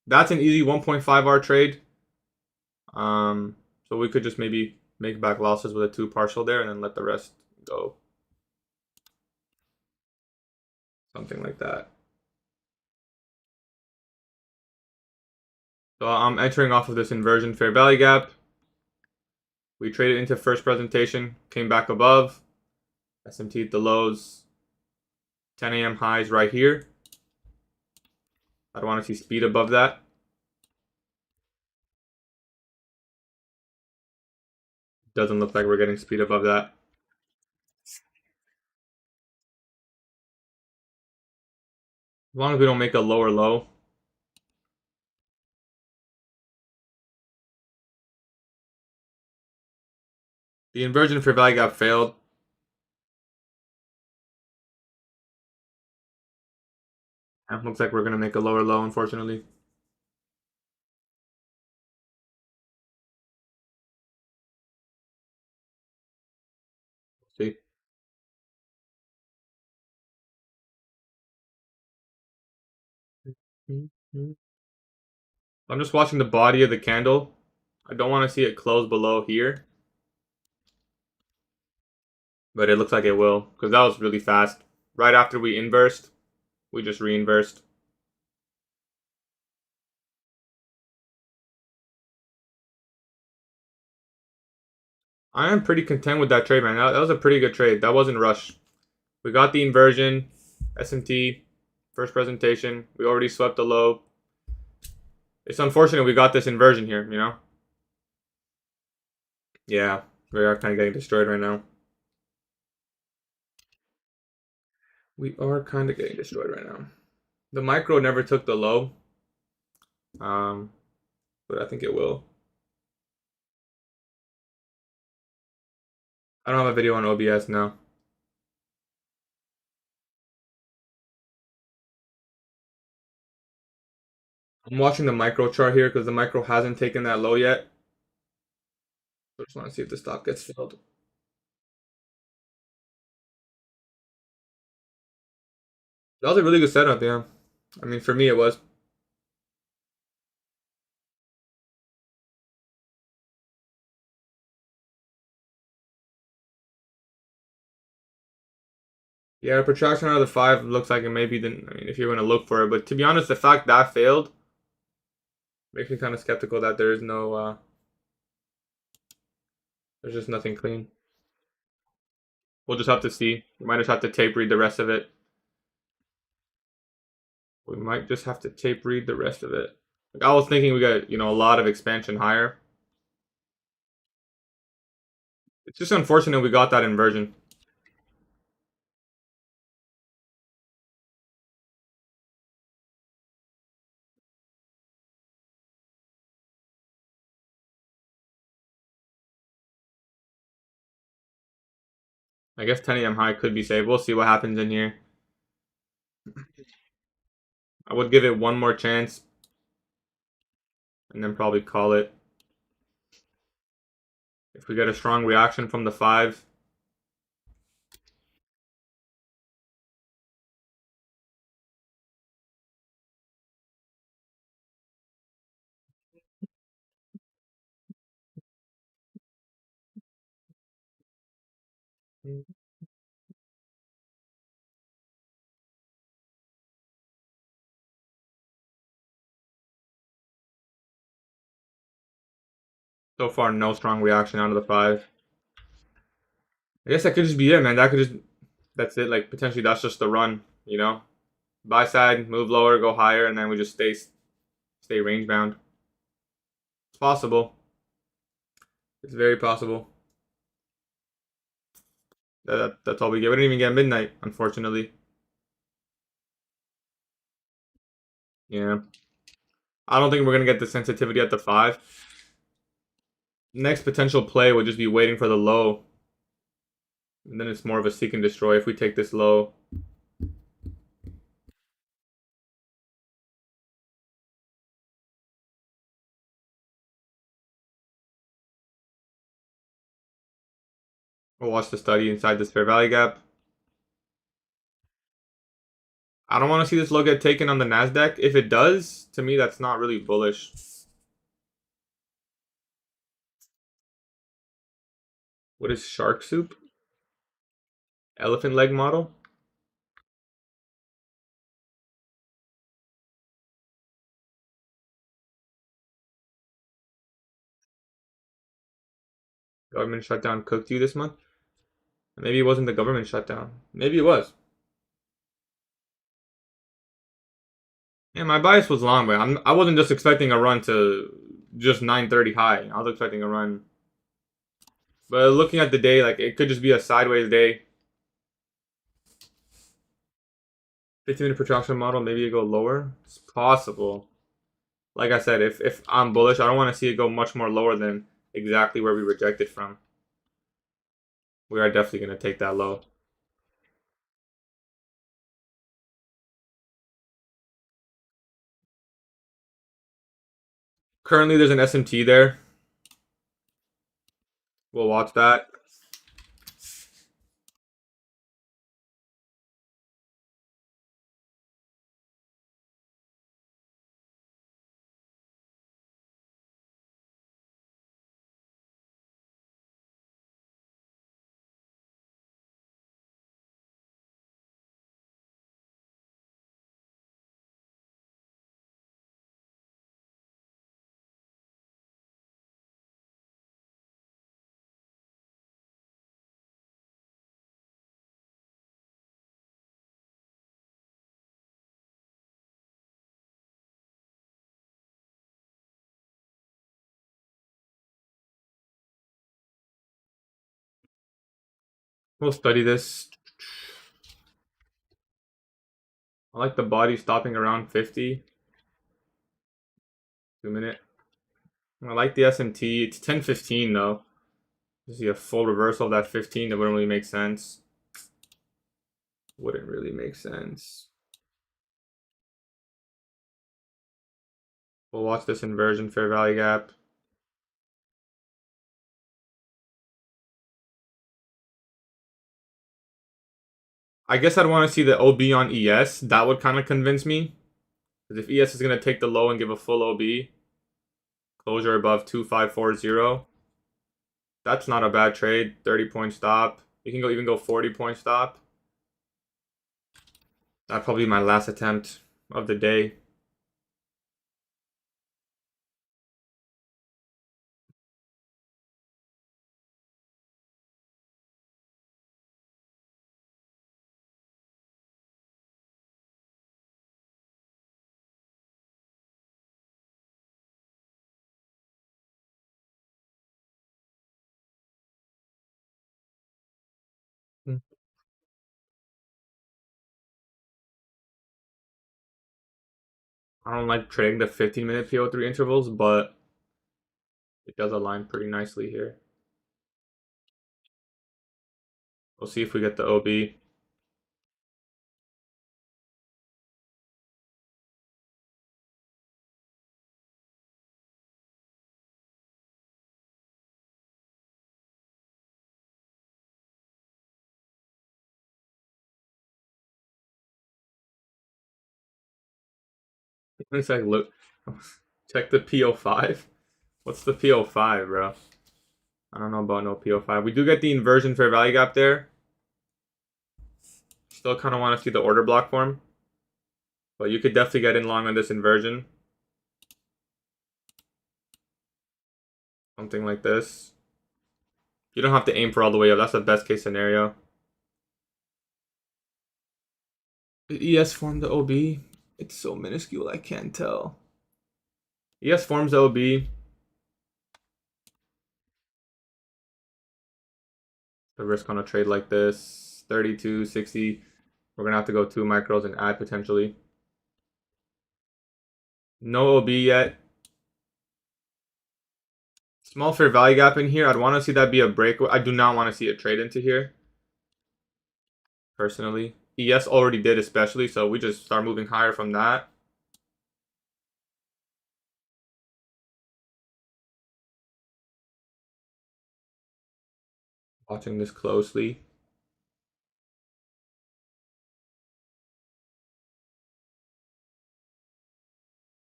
That's an easy 1.5R trade. So we could just maybe make back losses with a 2 partial there and then let the rest go. Something like that. So I'm entering off of this inversion fair value gap. We traded into first presentation, came back above. SMT at the lows. 10 a.m. highs right here. I don't want to see speed above that. Doesn't look like we're getting speed above that. As long as we don't make a lower low. The inversion fair value gap failed. And looks like we're going to make a lower low, unfortunately. See. I'm just watching the body of the candle. I don't want to see it close below here. But it looks like it will, because that was really fast. Right after we inversed, we just reinversed. I am pretty content with that trade, man. That was a pretty good trade. That wasn't rush. We got the inversion, SMT, first presentation. We already swept the low. It's unfortunate we got this inversion here, you know? Yeah, we are kind of getting destroyed right now. We are kind of getting destroyed right now. The micro never took the low, but I think it will. I don't have a video on OBS now. I'm watching the micro chart here because the micro hasn't taken that low yet. I just want to see if the stop gets filled. That was a really good setup, yeah. I mean, for me, it was. Yeah, protraction out of the 5 looks like it maybe didn't. I mean, if you're going to look for it. But to be honest, the fact that failed makes me kind of skeptical that there is no, there's just nothing clean. We'll just have to see. We might just have to tape read the rest of it. We might just have to tape read the rest of it. Like, I was thinking we got, a lot of expansion higher. It's just unfortunate we got that inversion. I guess 10 AM high could be saved. We'll see what happens in here. I would give it one more chance and then probably call it. If we get a strong reaction from the 5. So far, no strong reaction out of the 5. I guess that could just be it, man. That's it. Like, potentially that's just the run, Buy side, move lower, go higher, and then we just stay range bound. It's possible. It's very possible. That's all we get. We didn't even get midnight, unfortunately. Yeah. I don't think we're gonna get the sensitivity at the 5. Next potential play would just be waiting for the low. And then it's more of a seek and destroy if we take this low. We'll watch the study inside this fair value gap. I don't want to see this low get taken on the NASDAQ. If it does, to me, that's not really bullish. What is shark soup? Elephant leg model? Government shutdown cooked you this month? Maybe it wasn't the government shutdown. Maybe it was. Yeah, my bias was long, but I wasn't just expecting a run to just 930 high. I was expecting a run. But looking at the day, like it could just be a sideways day. 15-minute protraction model, maybe it go lower. It's possible. Like I said, if I'm bullish, I don't want to see it go much more lower than exactly where we rejected from. We are definitely going to take that low. Currently, there's an SMT there. We'll watch that. We'll study this. I like the body stopping around 50. 2 minute. I like the SMT. It's 10.15 though. You see a full reversal of that 15. That wouldn't really make sense. Wouldn't really make sense. We'll watch this inversion fair value gap. I guess I'd want to see the OB on ES. That would kind of convince me. Because if ES is going to take the low and give a full OB, closure above 2540, that's not a bad trade. 30-point stop. You can even go 40-point stop. That'd probably be my last attempt of the day. I don't like trading the 15-minute PO3 intervals, but it does align pretty nicely here. We'll see if we get the OB. It's like, look, check the PO5. What's the PO5, bro? I don't know about no PO5. We do get the inversion fair value gap there. Still kind of want to see the order block form. But you could definitely get in long on this inversion. Something like this. You don't have to aim for all the way up. That's the best case scenario. The ES formed the OB. It's so minuscule, I can't tell. ES forms the OB. The risk on a trade like this, 32, 60. We're going to have to go 2 micros and add potentially. No OB yet. Small fair value gap in here. I'd want to see that be a break. I do not want to see it trade into here. Personally. ES already did especially, so we just start moving higher from that. Watching this closely.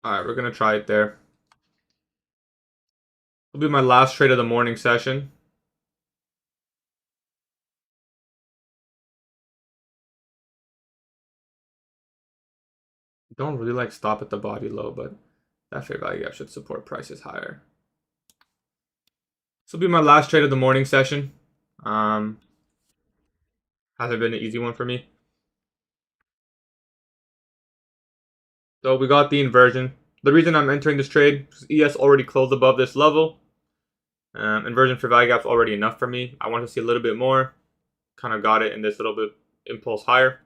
Alright, we're going to try it there. Will be my last trade of the morning session. Don't really like stop at the body low, but that fair value gap should support prices higher. This will be my last trade of the morning session. Hasn't been an easy one for me. So we got the inversion. The reason I'm entering this trade is ES already closed above this level. Inversion for value gap's already enough for me. I want to see a little bit more. Kind of got it in this little bit impulse higher.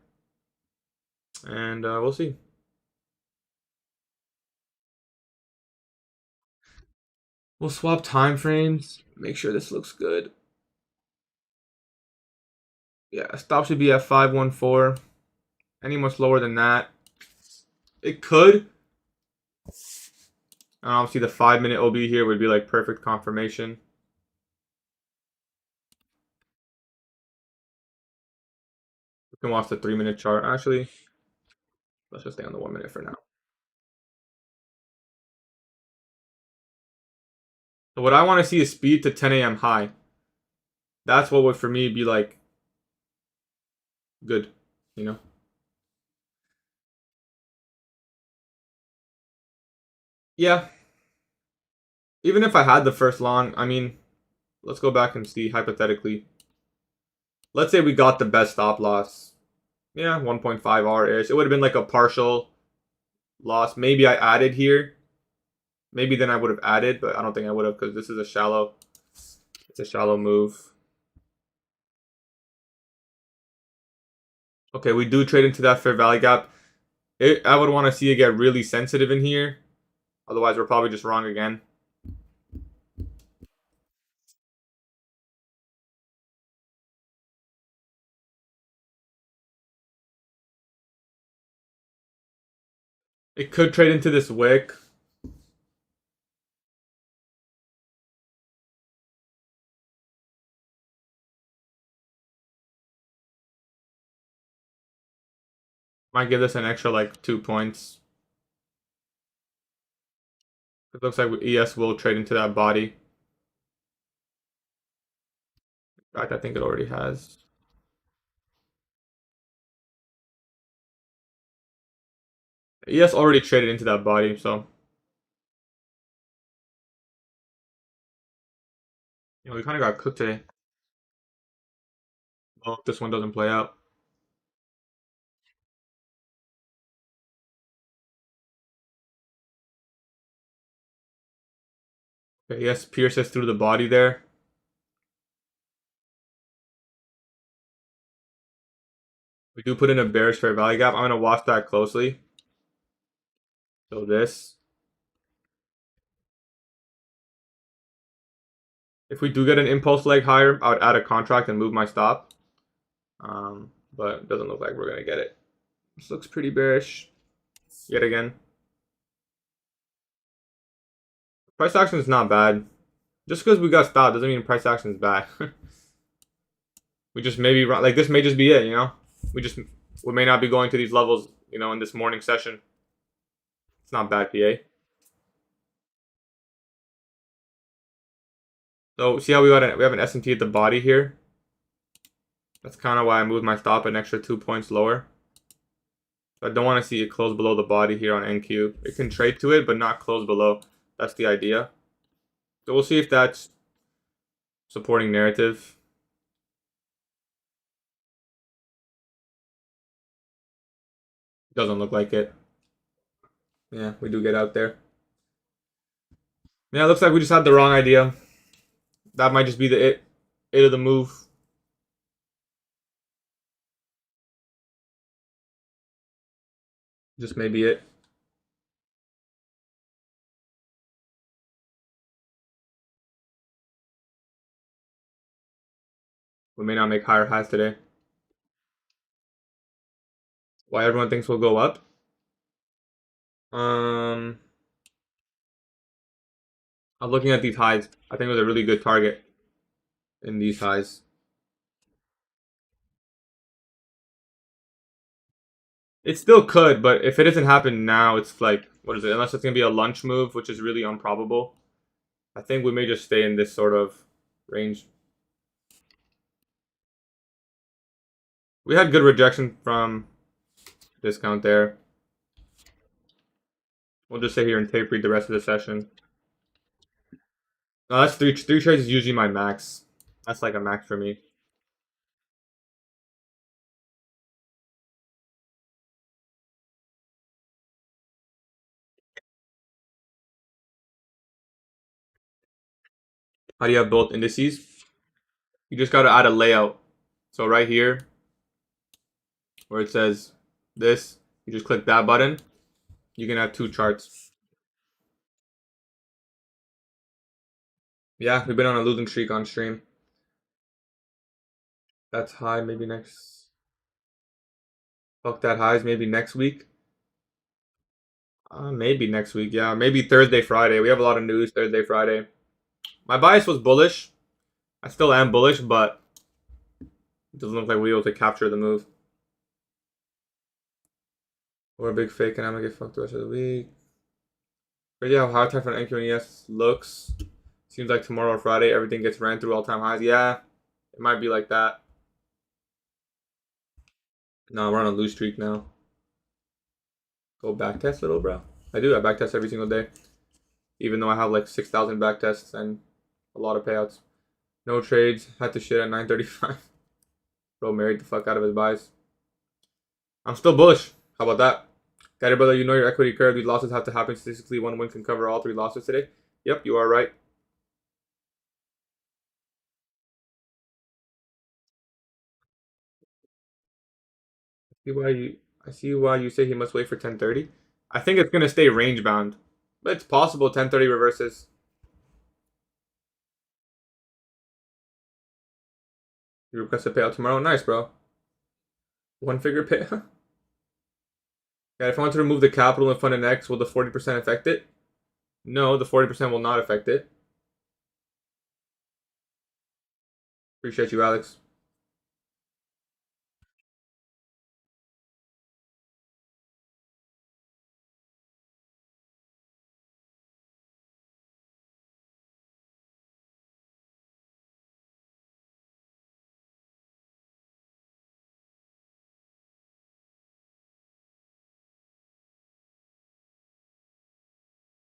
And we'll see. We'll swap time frames. Make sure this looks good. Yeah, stop should be at 514. Any much lower than that, it could. And obviously the 5-minute OB here would be like perfect confirmation. We can watch the 3-minute chart. Actually, let's just stay on the 1-minute for now. So what I want to see is speed to 10 a.m. high. That's what would for me be like good, you know? Yeah. Even if I had the first long, I mean, let's go back and see hypothetically. Let's say we got the best stop loss. Yeah, 1.5 R-ish. It would have been like a partial loss. Maybe I added here. Maybe then I would have added, but I don't think I would have because this is a shallow. It's a shallow move. Okay, we do trade into that fair value gap. I would want to see it get really sensitive in here. Otherwise, we're probably just wrong again. It could trade into this wick. Might give this an extra like 2 points. It looks like ES will trade into that body. In fact, I think it already has. ES already traded into that body, so we kind of got cooked today. Well, if this one doesn't play out. Okay, ES pierces through the body there. We do put in a bearish fair value gap. I'm gonna watch that closely. So this. If we do get an impulse leg higher, I would add a contract and move my stop. But it doesn't look like we're gonna get it. This looks pretty bearish. Yet again. Price action is not bad. Just because we got stopped doesn't mean price action is bad. We just maybe like this may just be it, we may not be going to these levels, in this morning session. It's not bad, PA. So see how we have an S&T at the body here. That's kind of why I moved my stop an extra 2 points lower. So I don't want to see it close below the body here on NQ. It can trade to it, but not close below. That's the idea. So we'll see if that's supporting narrative. Doesn't look like it. Yeah, we do get out there. Yeah, it looks like we just had the wrong idea. That might just be the it of the move. Just maybe it. We may not make higher highs today. Why everyone thinks we'll go up? I'm looking at these highs. I think it was a really good target in these highs. It still could, but if it doesn't happen now, it's like, what is it? Unless it's going to be a lunch move, which is really improbable. I think we may just stay in this sort of range. We had good rejection from discount there. We'll just sit here and tape read the rest of the session. No, that's three trades is usually my max. That's like a max for me. How do you have both indices? You just got to add a layout. So right here, where it says this, you just click that button. You can have 2 charts. Yeah, we've been on a losing streak on stream. That's high. Maybe next. Fuck that highs. Maybe next week. Maybe next week. Yeah, maybe Thursday, Friday. We have a lot of news Thursday, Friday. My bias was bullish. I still am bullish, but it doesn't look like we'll be able to capture the move. We're a big fake, and I'm gonna get fucked the rest of the week. But yeah, how high time for an NQNES looks. Seems like tomorrow or Friday, everything gets ran through all-time highs. Yeah, it might be like that. No, we're on a lose streak now. Go backtest, little bro. I do. I backtest every single day. Even though I have like 6,000 backtests and a lot of payouts. No trades. Had to shit at 9:35. Bro married the fuck out of his buys. I'm still bullish. How about that? Got it, brother. You know your equity curve. These losses have to happen statistically. One win can cover all 3 losses today. Yep, you are right. I see why you say he must wait for 1030. I think it's gonna stay range bound, but it's possible 1030 reverses. You request a payout tomorrow. Nice, bro. One figure pay. Yeah, if I want to remove the capital in front of X, will the 40% affect it? No, the 40% will not affect it. Appreciate you, Alex.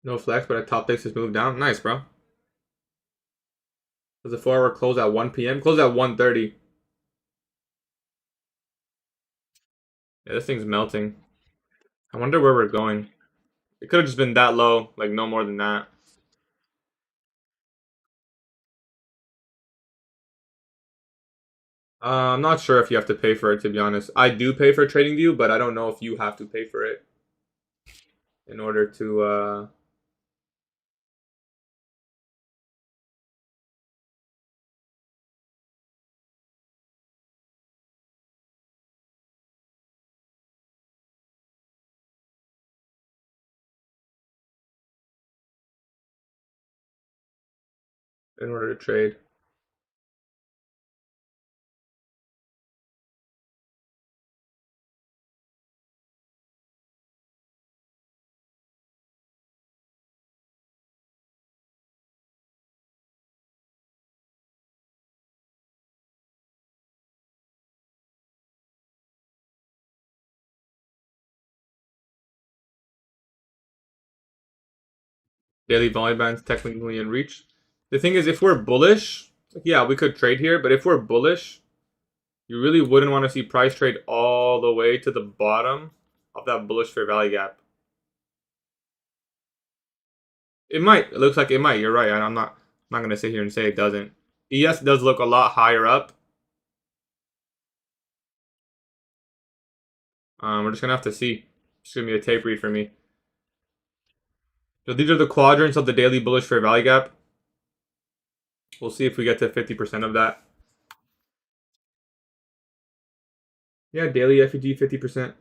No flex, but a top base is moved down. Nice, bro. Does the 4 hour close at 1 p.m.? Close at 1:30. Yeah, this thing's melting. I wonder where we're going. It could have just been that low, like no more than that. I'm not sure if you have to pay for it, to be honest. I do pay for TradingView, but I don't know if you have to pay for it in order to trade. Daily volume bands technically in reach. The thing is, if we're bullish, yeah, we could trade here, but if we're bullish, you really wouldn't want to see price trade all the way to the bottom of that bullish fair value gap. It might. It looks like it might. You're right. I'm not gonna sit here and say it doesn't. ES does look a lot higher up. We're just gonna have to see. It's gonna be a tape read for me. So these are the quadrants of the daily bullish fair value gap. We'll see if we get to 50% of that. Yeah, daily FEG 50%.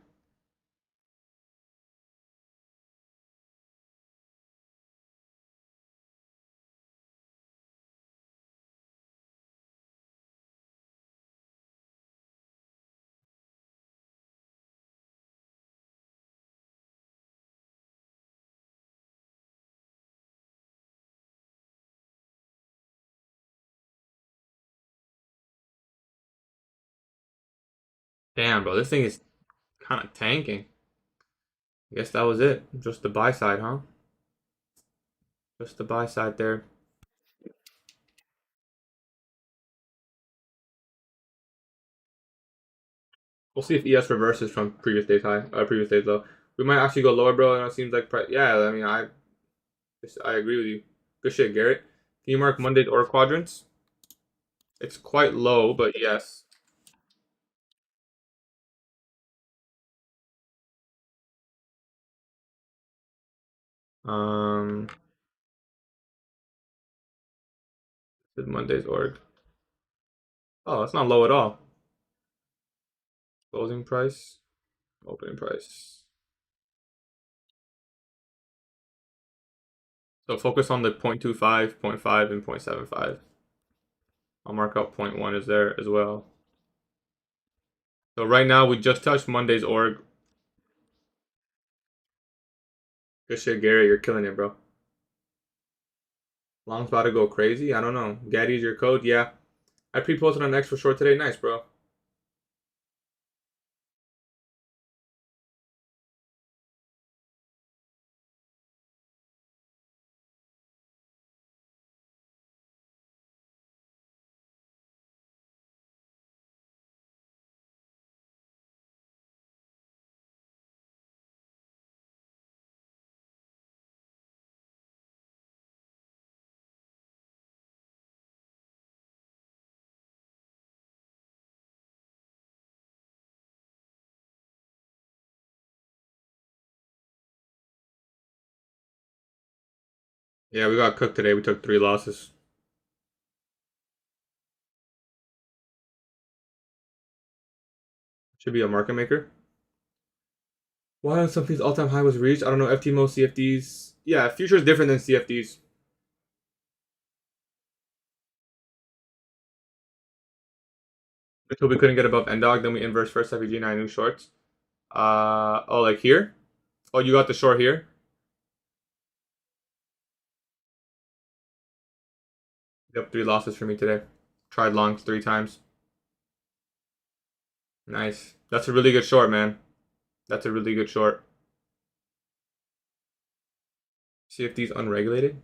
Damn, bro, this thing is kind of tanking. I guess that was it. Just the buy side, huh? Just the buy side there. We'll see if ES reverses from previous day's high, previous day's low. We might actually go lower, bro. It seems like, yeah. I mean, I agree with you. Good shit, Garrett. Can you mark Monday's order quadrants? It's quite low, but yes. Um, Monday's org. Oh, it's not low at all. Closing price, opening price. So focus on the 0.25, 0.5, and 0.75. I'll mark out 0.1 is there as well. So right now we just touched Monday's org. Good shit, Gary. You're killing it, bro. Long's about to go crazy. I don't know. Gattie's your code. Yeah. I pre-posted on X for short today. Nice, bro. Yeah, we got cooked today. We took 3 losses. Should be a market maker. Why on something's all-time high was reached? I don't know. FTMO, CFDs. Yeah, future is different than CFDs. Until we couldn't get above NDOG, then we inverse first FEG 9 new shorts. Oh, like here? Oh, you got the short here? Yep, 3 losses for me today. Tried longs 3 times. Nice. That's a really good short, man. That's a really good short. CFD's unregulated.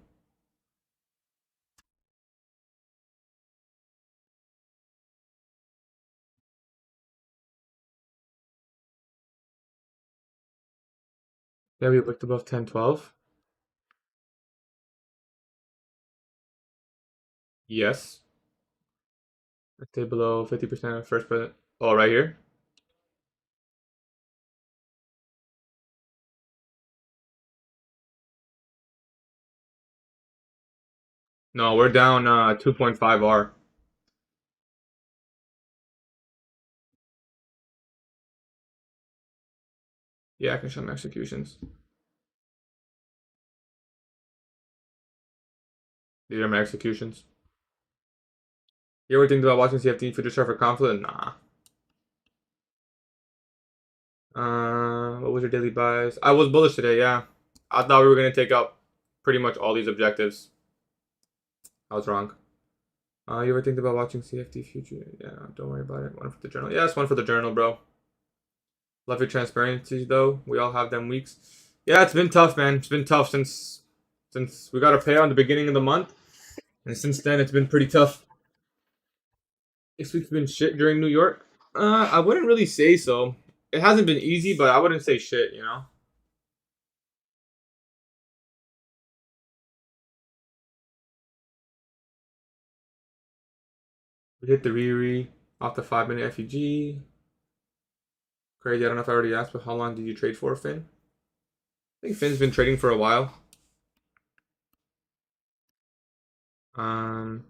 Yeah, we looked above 10-12. Yes. Stay below 50% of first present. Oh, right here? No, we're down 2.5 R. Yeah, I can show my executions. These are my executions. You ever think about watching CFD future chart for confident? Nah. What was your daily buys? I was bullish today, yeah. I thought we were gonna take out pretty much all these objectives. I was wrong. You ever think about watching CFD future? Yeah, don't worry about it. One for the journal. Yeah, it's one for the journal, bro. Love your transparency, though. We all have them weeks. Yeah, it's been tough, man. It's been tough since we got our payout in the beginning of the month, and since then it's been pretty tough. This week's been shit during New York. I wouldn't really say so. It hasn't been easy, but I wouldn't say shit. You know. We hit the Riri off the 5-minute FEG. Crazy. I don't know if I already asked, but how long did you trade for, Finn? I think Finn's been trading for a while. Um,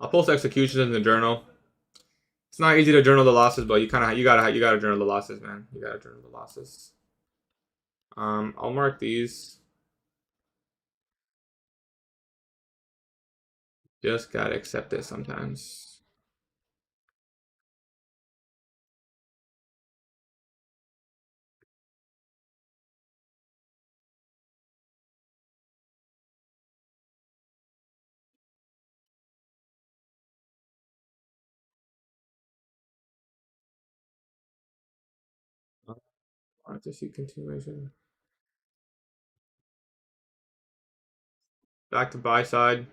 I'll post executions in the journal. It's not easy to journal the losses, but you gotta journal the losses, man. You gotta journal the losses. I'll mark these. Just gotta accept it sometimes. I want to see continuation. Back to buy side.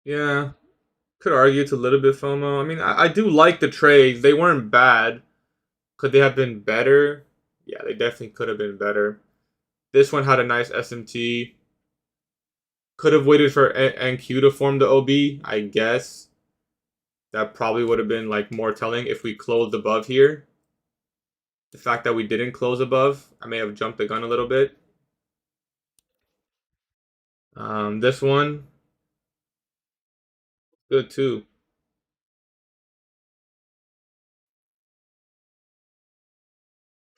Yeah, could argue it's a little bit FOMO. I mean, I do like the trades. They weren't bad. Could they have been better? Yeah, they definitely could have been better. This one had a nice SMT. Could have waited for NQ to form the OB, I guess. That probably would have been like more telling if we closed above here. The fact that we didn't close above, I may have jumped the gun a little bit. This one, good too.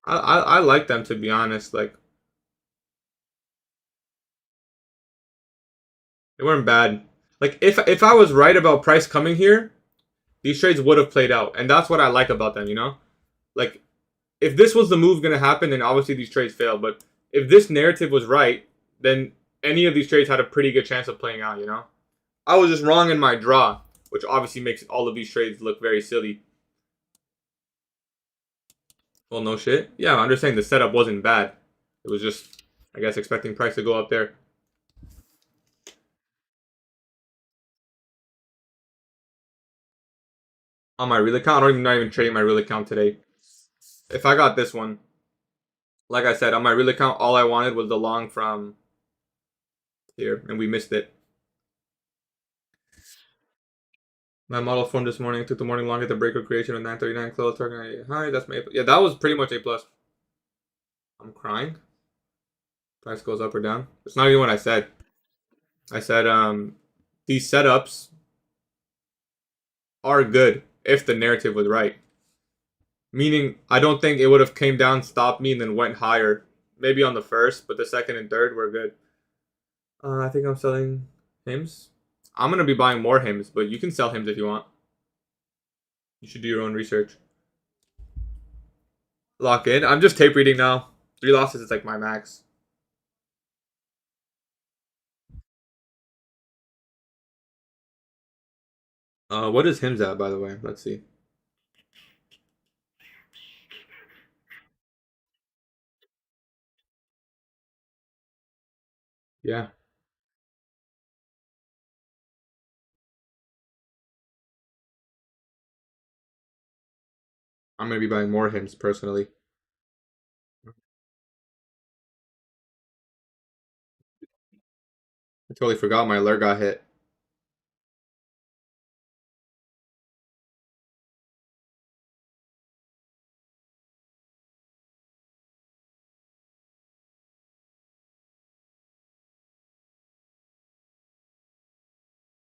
I like them, to be honest. Like, they weren't bad. Like, if I was right about price coming here, these trades would have played out, and that's what I like about them. You know, like if this was the move going to happen, then obviously these trades fail. But if this narrative was right, then any of these trades had a pretty good chance of playing out. You know, I was just wrong in my draw, which obviously makes all of these trades look very silly. Well, no shit. Yeah, I'm just saying the setup wasn't bad. It was just, I guess, expecting price to go up there. On my real account, I'm not even trading my real account today. If I got this one, like I said, on my real account, all I wanted was the long from here, and we missed it. My model formed this morning. Took the morning long at the breaker creation of 939 close. Target high. That's my A+. Yeah, that was pretty much A plus. I'm crying. Price goes up or down. It's not even what I said. I said these setups are good if the narrative was right. Meaning, I don't think it would have came down, stopped me, and then went higher. Maybe on the first, but the second and third were good. I think I'm selling hymns. I'm gonna be buying more hymns, but you can sell hymns if you want. You should do your own research. Lock in. I'm just tape reading now. 3 losses is like my max. What is hymns at, by the way? Let's see. Yeah, I'm gonna be buying more hymns personally. I totally forgot my alert got hit.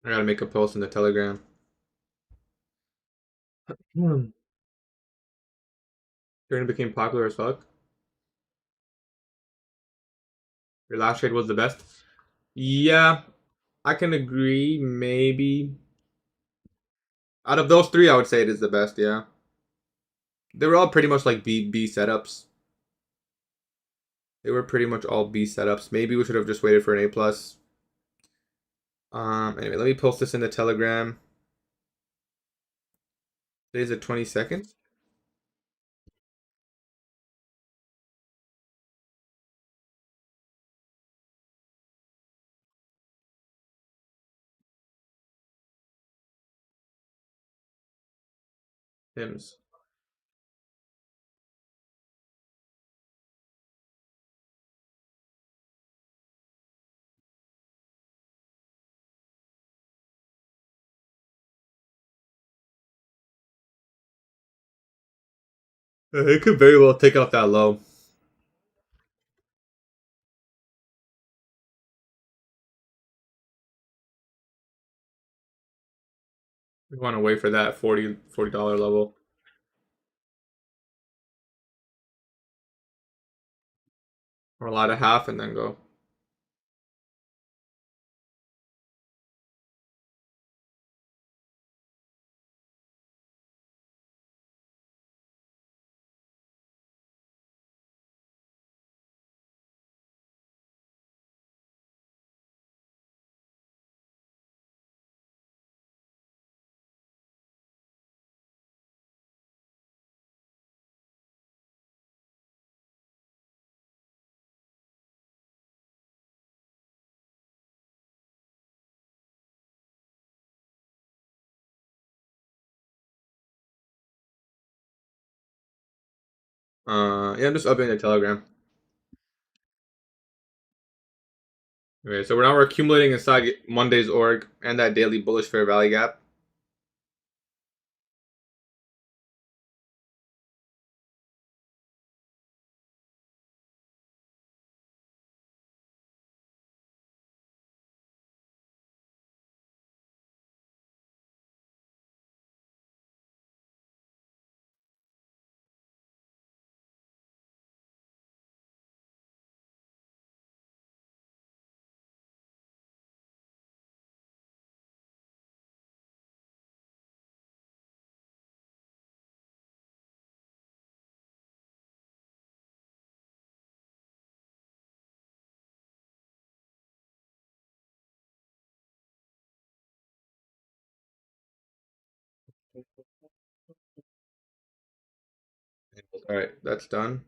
I gotta make a post in the Telegram. Trading became popular as fuck. Your last trade was the best. Yeah, I can agree. Maybe out of those three, I would say it is the best. Yeah, they were all pretty much like B setups. They were pretty much all B setups. Maybe we should have just waited for an A plus. Anyway, let me post this in the Telegram. Today's the 22nd. Hymns. It could very well take out that low. We want to wait for that $40 level. Or a lot of half and then go. Yeah, I'm just updating the Telegram. Okay, so we're accumulating inside Monday's org and that daily bullish fair value gap. All right, that's done.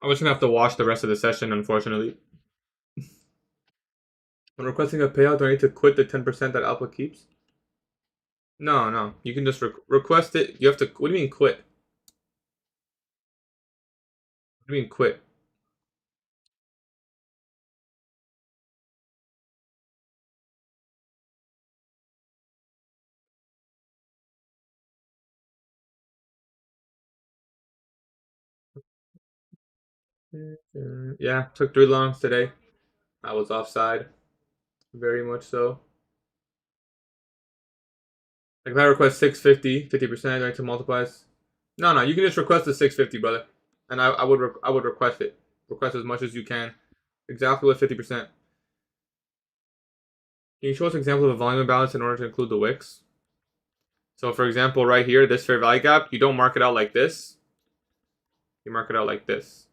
I'm just gonna have to watch the rest of the session, unfortunately. When requesting a payout, do I need to quit the 10% that Alpha keeps? No, no. You can just request it. You have to. What do you mean quit? What do you mean quit? Yeah, took 3 longs today. I was offside, very much so. Like if I request 650, 50%, going to multiplies. No, no, you can just request the 650, brother, and I would request it. Request as much as you can. Exactly what 50%. Can you show us an example of a volume imbalance in order to include the wicks? So for example, right here, this fair value gap, you don't mark it out like this. You mark it out like this.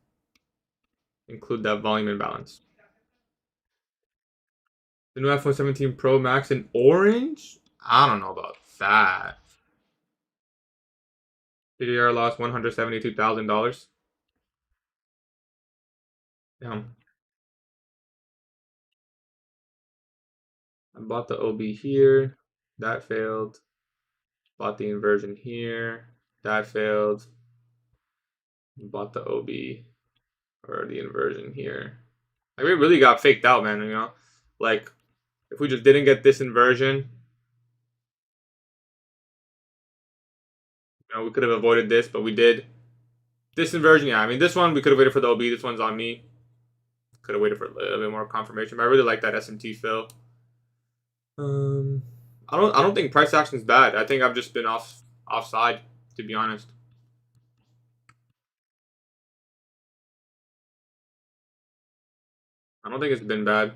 Include that volume imbalance. The new iPhone 17 Pro Max in orange? I don't know about that. PDR lost $172,000. Damn. I bought the OB here. That failed. Bought the inversion here. That failed. Bought the OB or the inversion here. Like we really got faked out, man, you know? Like if we just didn't get this inversion, you know, we could have avoided this, but we did. This inversion, yeah, I mean this one we could have waited for the OB. This one's on me. Could have waited for a little bit more confirmation, but I really like that SMT fill. Um I don't think price action is bad. I think I've just been offside, to be honest. I don't think it's been bad.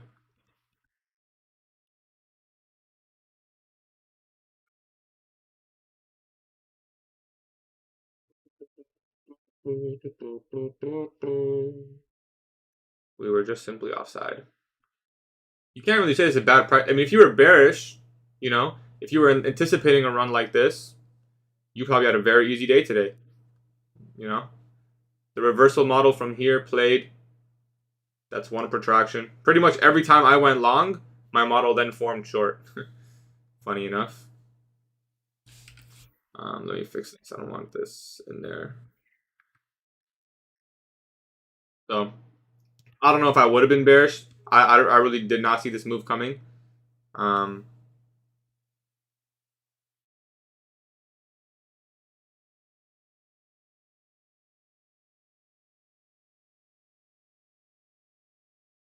We were just simply offside. You can't really say it's a bad price. I mean, if you were bearish, you know, if you were anticipating a run like this, you probably had a very easy day today. You know, the reversal model from here played. That's one protraction. Pretty much every time I went long, my model then formed short. Funny enough. Let me fix this. I don't want this in there. So I don't know if I would have been bearish. I really did not see this move coming. Um,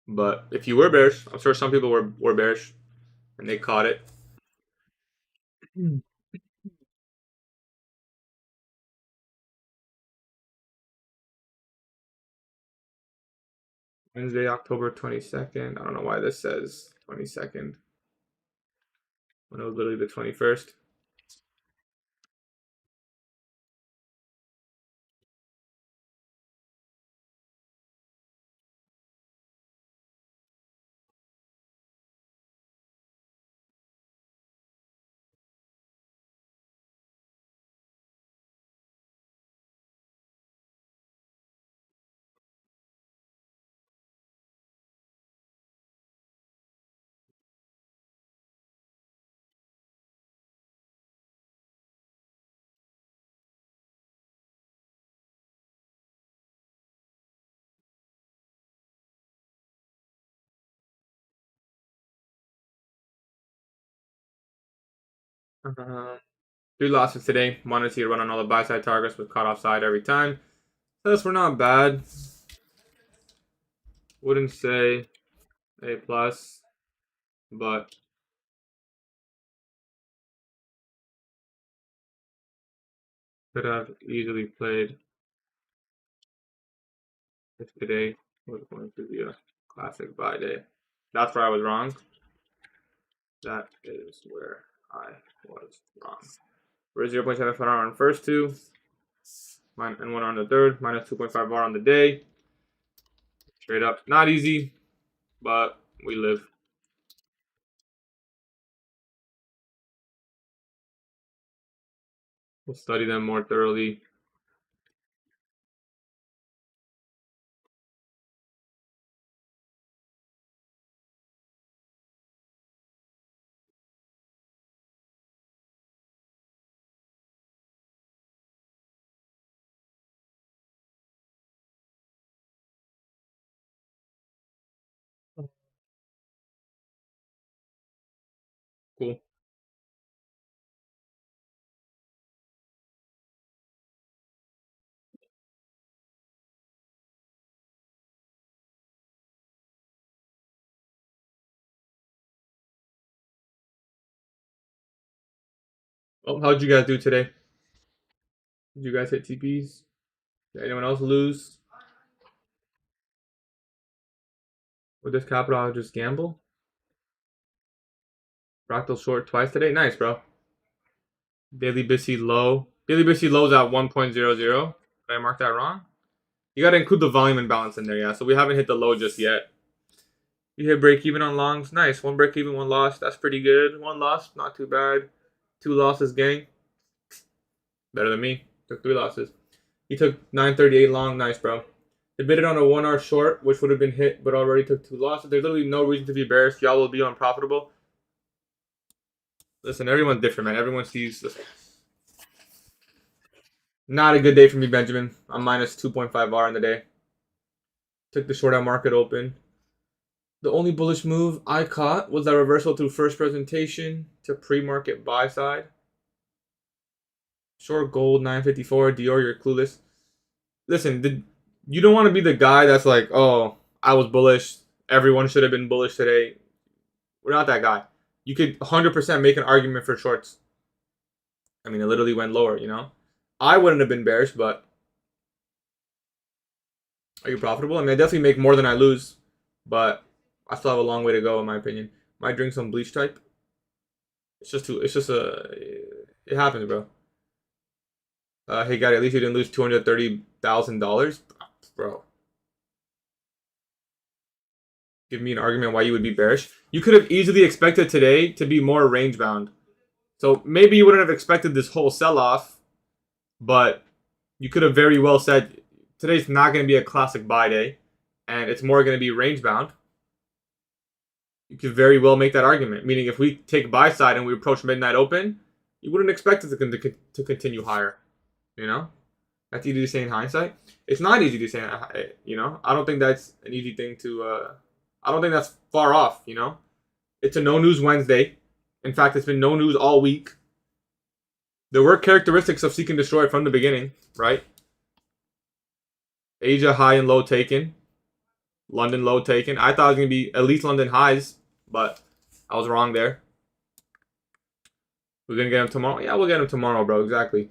but if you were bearish, I'm sure some people were bearish and they caught it. Wednesday, October 22nd. I don't know why this says 22nd when it was literally the 21st. Uh, 3 losses today. Wanted to see a run on all the buy side targets, was caught offside every time. Thus, we're not bad. Wouldn't say A plus, but could have easily played if today was going to be a classic buy day. That's where I was wrong. That is where I was wrong. We're 0.75 on the first two, and 1 on the third, minus 2.5 bar on the day. Straight up, not easy, but we live. We'll study them more thoroughly. Cool. Oh, how'd you guys do today? Did you guys hit TPs? Did anyone else lose? With this capital, I'll just gamble. Fractal short twice today. Nice, bro. Daily Bissy low. Daily Bissy low's at 1.00. Did I mark that wrong? You gotta include the volume imbalance in there, yeah. So we haven't hit the low just yet. You hit break even on longs. Nice. One break even, one loss. That's pretty good. One loss, not too bad. Two losses, gang. Better than me. Took three losses. He took 938 long. Nice, bro. They bid it on a 1 hour short, which would have been hit, but already took two losses. There's literally no reason to be bearish. Y'all will be unprofitable. Listen, everyone's different, man. Everyone sees. Listen. Not a good day for me, Benjamin. I'm minus 2.5 R in the day. Took the short out market open. The only bullish move I caught was that reversal through first presentation to pre-market buy side. Short gold 954. Dior, you're clueless. Listen, you don't want to be the guy that's like, oh, I was bullish. Everyone should have been bullish today. We're not that guy. You could 100% make an argument for shorts. I mean, it literally went lower, you know? I wouldn't have been bearish, but are you profitable? I mean, I definitely make more than I lose, but I still have a long way to go, in my opinion. Might drink some bleach type. It happens, bro. Hey, guy, at least you didn't lose $230,000, bro. Give me an argument why you would be bearish. You could have easily expected today to be more range bound. So maybe you wouldn't have expected this whole sell-off, but you could have very well said today's not going to be a classic buy day, and it's more going to be range bound. You could very well make that argument. Meaning, if we take buy side and we approach midnight open, you wouldn't expect it to continue higher. You know, that's easy to say in hindsight. It's not easy to say. You know, I don't think that's an easy thing to. I don't think that's far off. You know, it's a no news Wednesday. In fact, it's been no news all week. There were characteristics of seek and destroy from the beginning, right? Asia high and low taken. London low taken. I thought it was going to be at least London highs, but I was wrong there. We're going to get him tomorrow? Yeah, we'll get him tomorrow, bro. Exactly.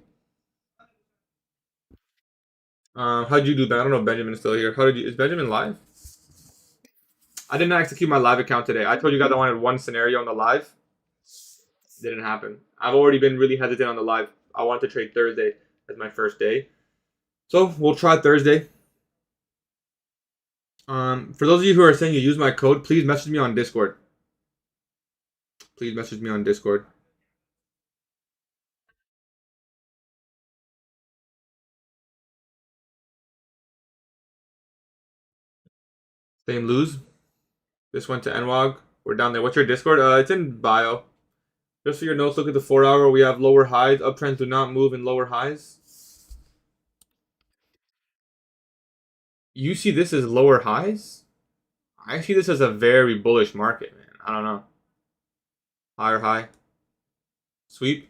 How'd you do that? I don't know if Benjamin's still here. Is Benjamin live? I did not execute my live account today. I told you guys I wanted one scenario on the live. Didn't happen. I've already been really hesitant on the live. I wanted to trade Thursday as my first day. So we'll try Thursday. For those of you who are saying you use my code, please message me on Discord. Please message me on Discord. Same lose. This went to NWAG. We're down there. What's your Discord? It's in bio. Just for your notes, look at the 4 hour. We have lower highs. Uptrends do not move in lower highs. You see this as lower highs? I see this as a very bullish market, man. I don't know. Higher high. Sweep.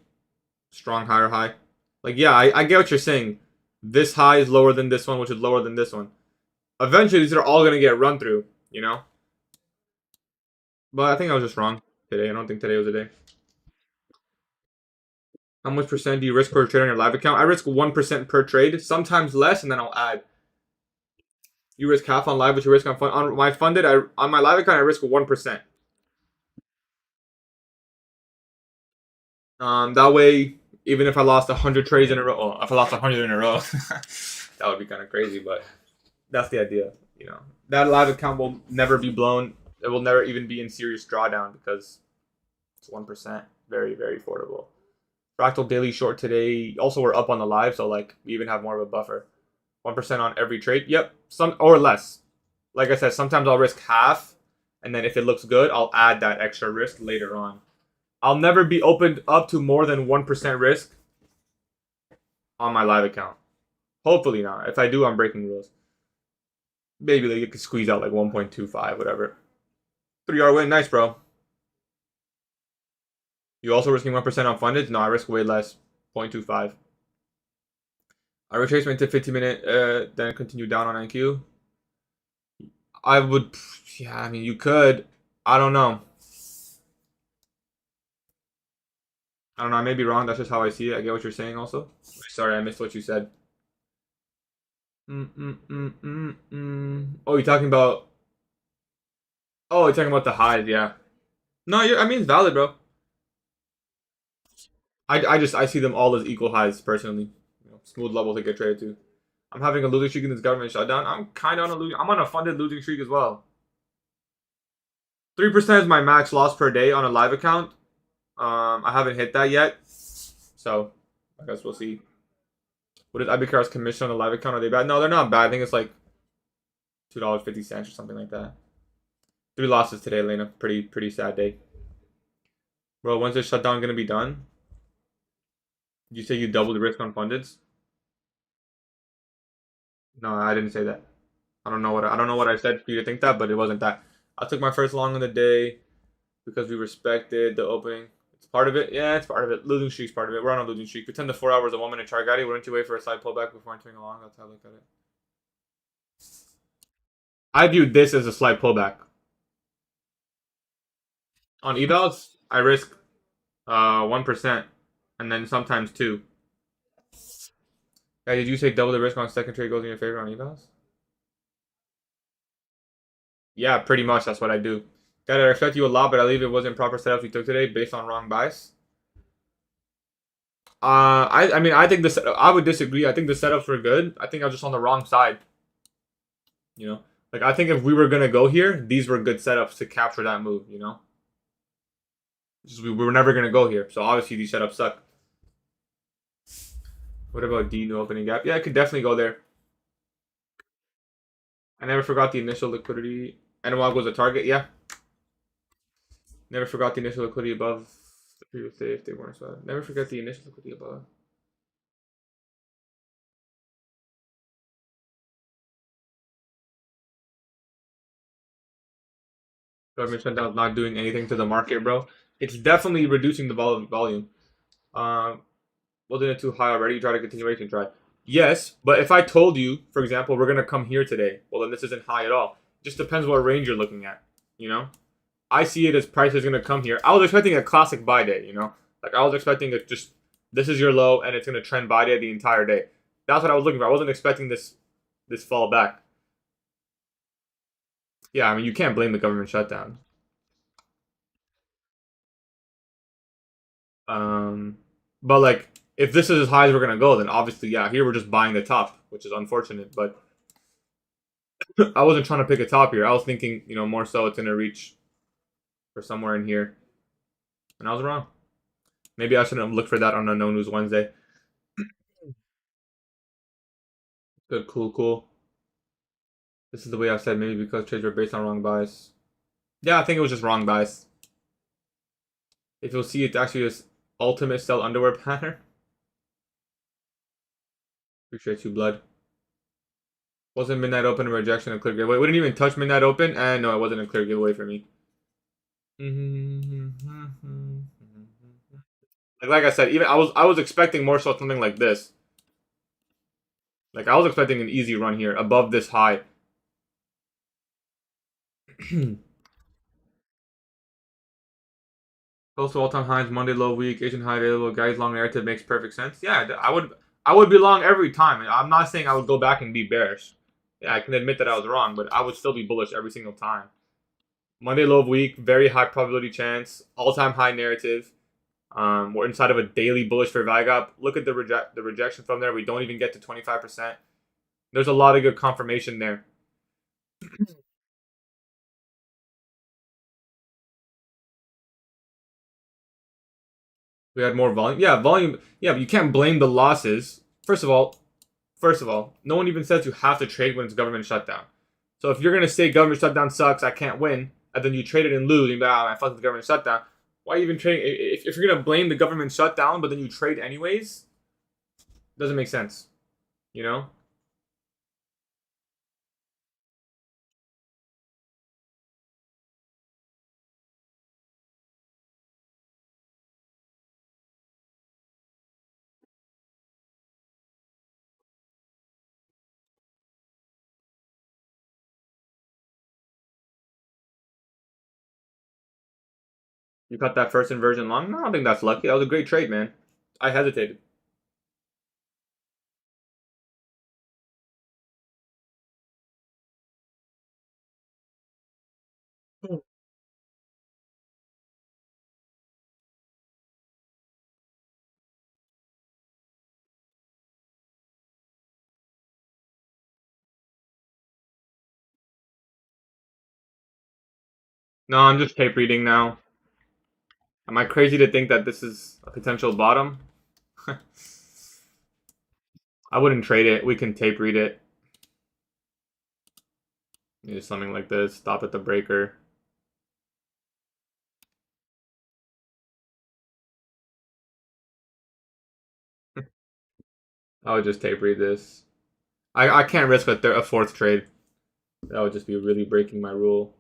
Strong higher high. Like, yeah, I get what you're saying. This high is lower than this one, which is lower than this one. Eventually, these are all going to get run through, you know? But I think I was just wrong today. I don't think today was a day. How much percent do you risk per trade on your live account? I risk 1% per trade, sometimes less, and then I'll add. You risk half on live, but you risk on fund. On my funded, on my live account, I risk 1%. That way, even if I lost 100 trades in a row, well, if I lost 100 in a row, that would be kind of crazy. But that's the idea, you know. That live account will never be blown. It will never even be in serious drawdown because it's 1%. Very, very affordable. Fractal daily short today. Also, we're up on the live, so like we even have more of a buffer. 1% on every trade. Yep, some or less. Like I said, sometimes I'll risk half, and then if it looks good, I'll add that extra risk later on. I'll never be opened up to more than 1% risk on my live account. Hopefully not. If I do, I'm breaking rules. Maybe like you could squeeze out like 1.25, whatever. 3 hour win, nice, bro. You also risking 1% on funded? No, I risk way less, 0.25. I retracement to 15-minute, then continue down on NQ. I would, yeah, I mean, you could. I don't know. I don't know. I may be wrong. That's just how I see it. I get what you're saying. Also, sorry, I missed what you said. Oh, you're talking about. Oh, you're talking about the highs. Yeah. No, I mean it's valid, bro. I see them all as equal highs personally. Smooth level to get traded to. I'm having a losing streak in this government shutdown. I'm kind of on a losing. I'm on a funded losing streak as well. 3% is my max loss per day on a live account. I haven't hit that yet, so I guess we'll see. What is IBKR's commission on the live account? Are they bad? No, they're not bad. I think it's like $2.50 or something like that. 3 losses today, Lena. Pretty sad day. Bro, when's this shutdown gonna be done? Did you say you double the risk on fundeds? No, I didn't say that. I don't know what I said for you to think that, but it wasn't that. I took my first long in the day because we respected the opening. It's part of it. Yeah, it's part of it. Losing streak's part of it. We're on a losing streak. Pretend the 4 hours a 1 minute chart, Gotti. Wouldn't you wait for a side pullback before entering along? That's how I look at it. I viewed this as a slight pullback. On evals, I risk 1%, and then sometimes 2. Yeah, did you say double the risk on second trade goes in your favor on evals? Yeah, pretty much. That's what I do. Got I respect you a lot, but I believe it wasn't proper setups we took today based on wrong bias. I mean, I think I would disagree. I think the setups were good. I think I was just on the wrong side. You know, like I think if we were gonna go here, these were good setups to capture that move. You know, just we were never gonna go here, so obviously these setups suck. What about D no opening gap? Yeah, I could definitely go there. I never forgot the initial liquidity. Analog was a target. Yeah, never forgot the initial liquidity above the previous day if they weren't. So never forget the initial liquidity above. Government shutdown not doing anything to the market, bro. It's definitely reducing the volume. Um, wasn't it too high already? You tried a continuation try. Yes, but if I told you, for example, we're gonna come here today, well then this isn't high at all. It just depends what range you're looking at. You know, I see it as price is gonna come here. I was expecting a classic buy day. You know, like I was expecting it just this is your low and it's gonna trend buy day the entire day. That's what I was looking for. I wasn't expecting this fall back. Yeah, I mean you can't blame the government shutdown. Um, but like if this is as high as we're gonna go, then obviously yeah, here we're just buying the top, which is unfortunate. But I wasn't trying to pick a top here. I was thinking, more so it's gonna reach for somewhere in here, and I was wrong. Maybe I shouldn't have looked for that on a No News Wednesday. Good, cool. This is the way I said maybe because trades were based on wrong bias. Yeah, I think it was just wrong bias. If you'll see, it's actually this ultimate sell underwear pattern. Appreciate you, blood. Wasn't midnight open a rejection a clear giveaway? We didn't even touch midnight open, and no, it wasn't a clear giveaway for me. Like I said, even I was expecting more so something like this. Like I was expecting an easy run here above this high. Also, all-time highs, Monday low week, Asian high available, guys long narrative makes perfect sense. Yeah, I would be long every time. I'm not saying I would go back and be bearish. Yeah, I can admit that I was wrong, but I would still be bullish every single time. Monday low week, very high probability chance, all-time high narrative. We're inside of a daily bullish for VIGAP. Look at the rejection from there. We don't even get to 25%. There's a lot of good confirmation there. We had more volume. Yeah, volume. Yeah, but you can't blame the losses. First of all, no one even says you have to trade when it's government shutdown. So if you're gonna say government shutdown sucks, I can't win, and then you trade it and lose, and you're like, I fucked the government shutdown. Why even trade? If you're gonna blame the government shutdown, but then you trade anyways, doesn't make sense. You know? You cut that first inversion long? No, I don't think that's lucky. That was a great trade, man. I hesitated. No, I'm just tape reading now. Am I crazy to think that this is a potential bottom? I wouldn't trade it. We can tape read it. Maybe something like this. Stop at the breaker. I would just tape read this. I can't risk a fourth trade. That would just be really breaking my rule.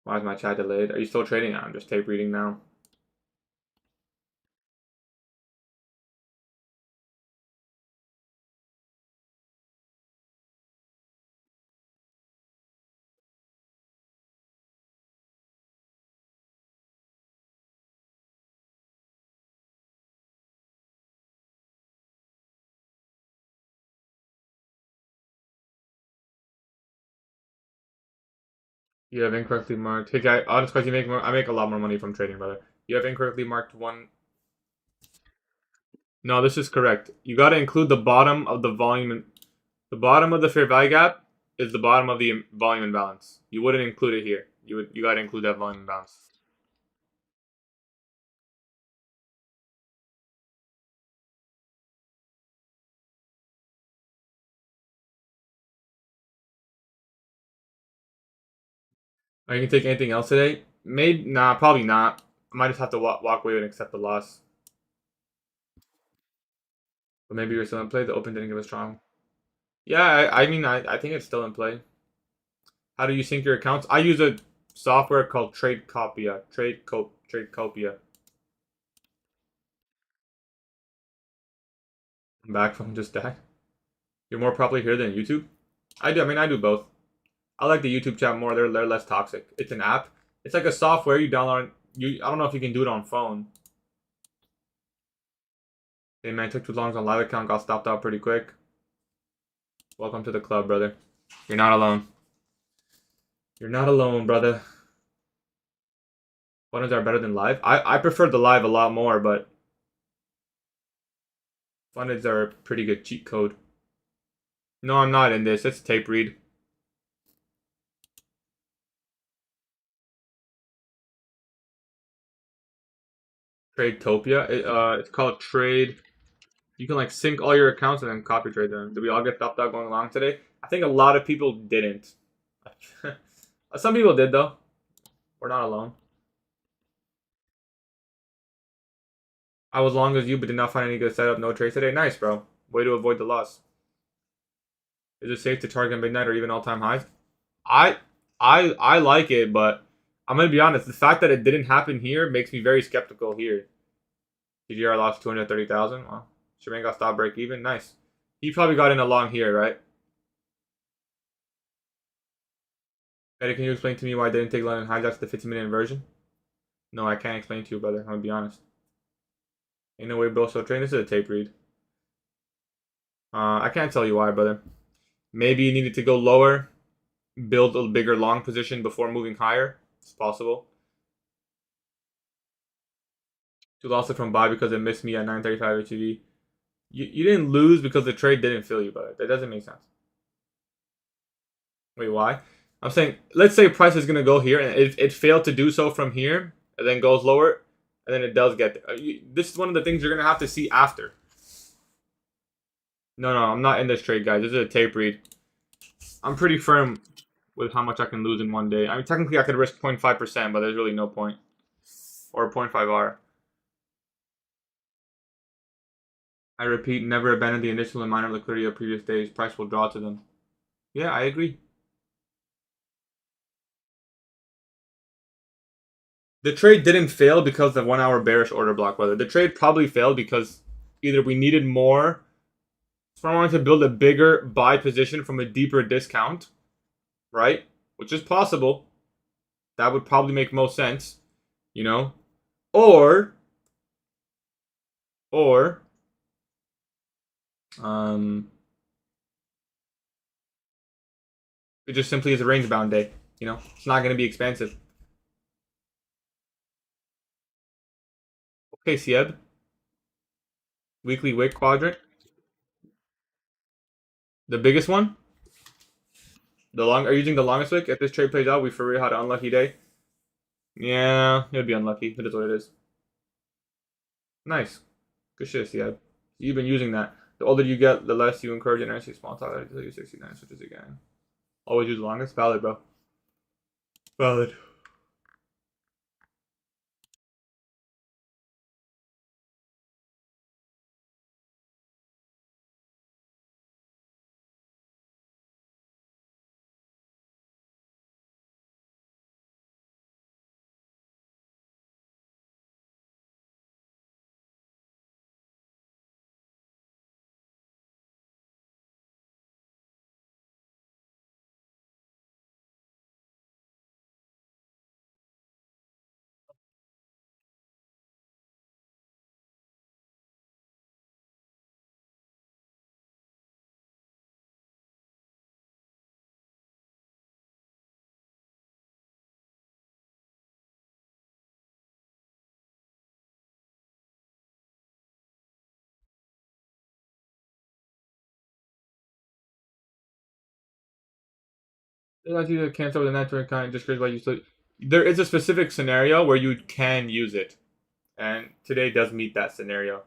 Why is my chat delayed? Are you still trading? I'm just tape reading now. You have incorrectly marked. Hey guy, honest question, I make a lot more money from trading, brother. You have incorrectly marked one. No, this is correct. You got to include the bottom of the volume. The bottom of the fair value gap is the bottom of the volume imbalance. You wouldn't include it here. You got to include that volume imbalance. Are you gonna take anything else today? Maybe nah, probably not. I might just have to walk away and accept the loss. But maybe you're still in play. The open didn't give a strong. Yeah, I mean, I think it's still in play. How do you sync your accounts? I use a software called Tradecopia. I'm back from just that. You're more probably here than YouTube. I do. I mean, I do both. I like the YouTube chat more. They're less toxic. It's an app. It's like a software you download. I don't know if you can do it on phone. Hey man, took too long on live account. Got stopped out pretty quick. Welcome to the club, brother. You're not alone. You're not alone, brother. Funnels are better than live. I prefer the live a lot more, but funnels are a pretty good cheat code. No, I'm not in this. It's tape read. Tradetopia. It's called Trade. You can like sync all your accounts and then copy trade them. Did we all get stopped out going along today? I think a lot of people didn't. Some people did though. We're not alone. I was long as you, but did not find any good setup. No trades today. Nice, bro. Way to avoid the loss. Is it safe to target midnight or even all-time highs? I I like it, but I'm gonna be honest. The fact that it didn't happen here makes me very skeptical here. TGR lost 230,000. Well, Shemaine got stop break even. Nice. He probably got in along here, right? Eddie, can you explain to me why I didn't take London hijacks the 15-minute inversion? No, I can't explain to you, brother. I'm gonna be honest. Ain't no way Bill so train. This is a tape read. I can't tell you why, brother. Maybe you needed to go lower, build a bigger long position before moving higher. It's possible. You lost it from buy because it missed me at 935 HEV. You didn't lose because the trade didn't fill you, brother. That doesn't make sense. Wait, why? I'm saying, let's say price is gonna go here and it failed to do so from here, and then goes lower, and then it does get there. This is one of the things you're gonna have to see after. No, I'm not in this trade, guys. This is a tape read. I'm pretty firm with how much I can lose in one day. I mean, technically I could risk 0.5%, but there's really no point. Or 0.5R. I repeat, never abandon the initial and minor liquidity of previous days. Price will draw to them. Yeah, I agree. The trade didn't fail because of 1 hour bearish order block, brother. The trade probably failed because either we needed more. So I wanted to build a bigger buy position from a deeper discount, right? Which is possible. That would probably make most sense, you know? Or, or, um, it just simply is a range bound day. You know, it's not going to be expensive. Okay, Sieb. Weekly wick quadrant. The biggest one. Are you using the longest wick? If this trade plays out, we for real had an unlucky day. Yeah, it would be unlucky. It is what it is. Nice. Good shit, Sieb. You've been using that. The older you get, the less you encourage NRC small talk until you 69 switches again. Always use the longest. Valid, bro. Valid. They like you to cancel the network kind just why you still. There is a specific scenario where you can use it, and today does meet that scenario.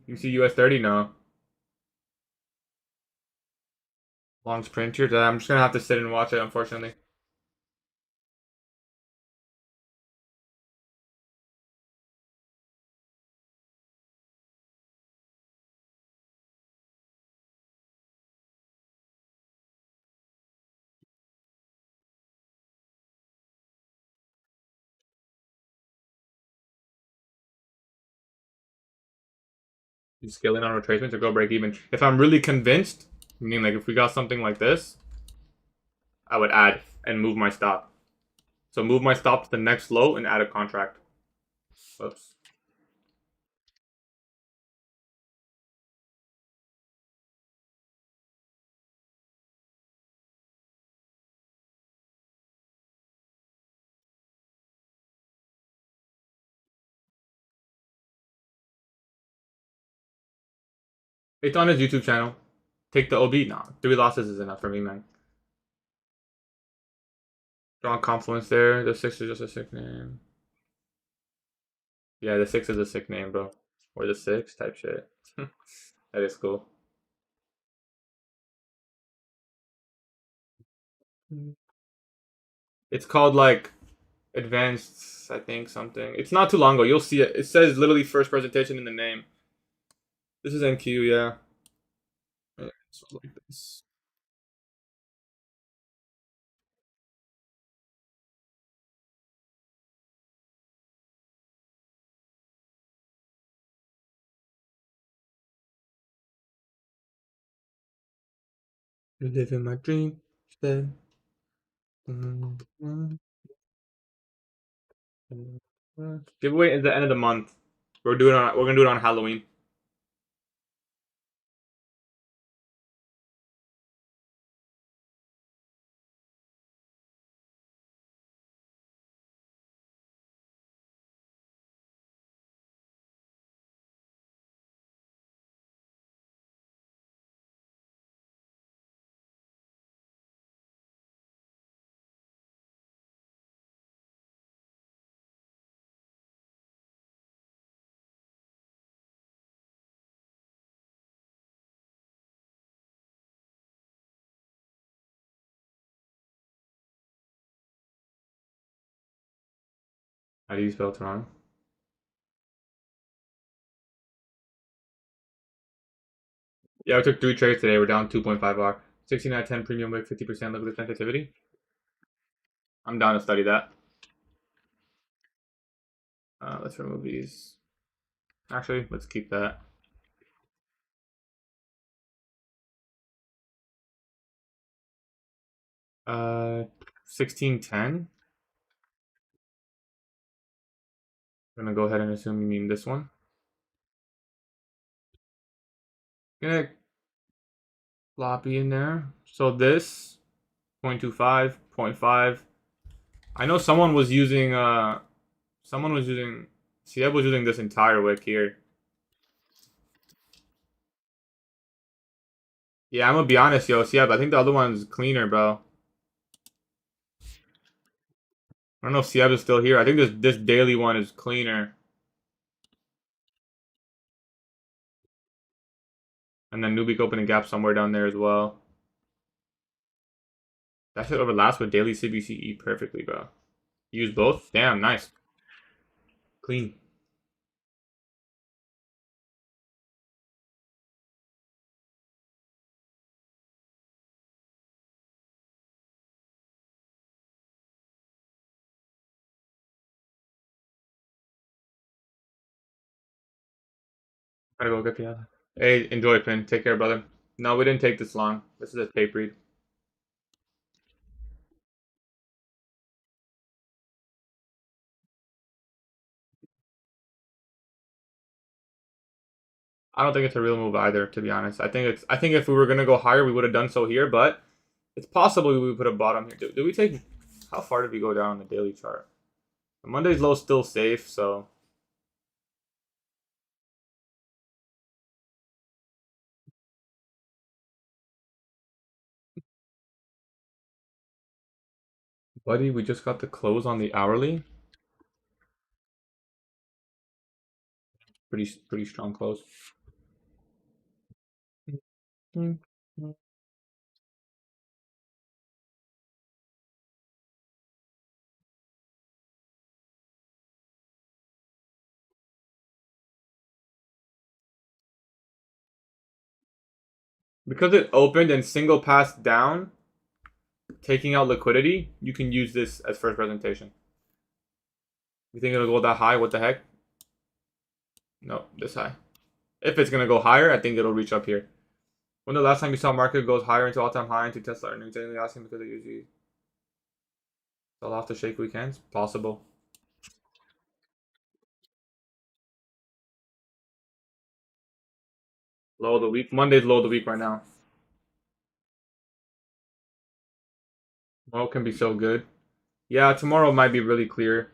You see US 30 now. Long sprint here. I'm just gonna have to sit and watch it, unfortunately. You scaling on retracements or go break even. If I'm really convinced, meaning like if we got something like this, I would add and move my stop. So move my stop to the next low and add a contract. Oops. It's on his YouTube channel. Take the OB. Nah, 3 losses is enough for me, man. Strong confluence there. The 6 is just a sick name. Yeah, the 6 is a sick name, bro. Or the 6 type shit. That is cool. It's called like advanced, I think something. It's not too long ago. You'll see it. It says literally first presentation in the name. This is NQ, yeah. So like this. Living my dream. Giveaway is the end of the month. We're gonna do it on Halloween. How do you spell Toronto? Yeah, we took 3 trades today. We're down 2.5 R. 16 out of 10 premium with 50% liquid sensitivity. I'm down to study that. Let's remove these. Actually, let's keep that. Uh, 1610. I'm gonna go ahead and assume you mean this one. Gonna floppy in there. So this 0.25, 0.5. I know someone was using Sieb was using this entire wick here. Yeah, I'm gonna be honest, yo, Sieb, I think the other one's cleaner, bro. I don't know if Sieb is still here. I think this daily one is cleaner. And then Nubic opening gap somewhere down there as well. That should overlaps with daily CBCE perfectly, bro. Use both? Damn, nice. Clean. Gotta go get the other. Hey, enjoy, Pin. Take care, brother. No, we didn't take this long. This is a tape read. I don't think it's a real move either, to be honest. I think if we were gonna go higher, we would have done so here, but it's possible we would put a bottom here. Do we take how far did we go down on the daily chart? Monday's low still safe, so buddy, we just got the close on the hourly. Pretty strong close. Because it opened and single passed down, taking out liquidity, you can use this as first presentation. You think it'll go that high? What the heck? No, this high. If it's gonna go higher, I think it'll reach up here. When the last time you saw market goes higher into all-time high into Tesla earnings, anything asking because they usually sell off the shake weekends? Possible. Low of the week. Monday's low of the week right now. Tomorrow can be so good. Yeah, tomorrow might be really clear.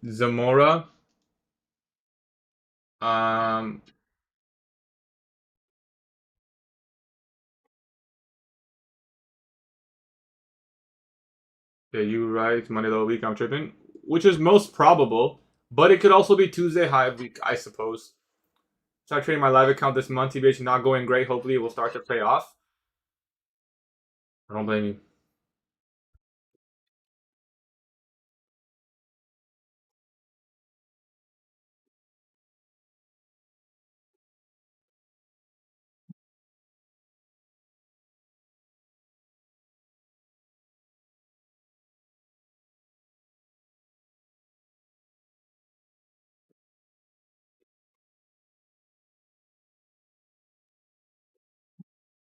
Zamora. Um, yeah, you right. It's Monday low week. I'm tripping, which is most probable, but it could also be Tuesday high week, I suppose. Start trading my live account this month. TBH not going great. Hopefully, it will start to pay off. I don't blame you.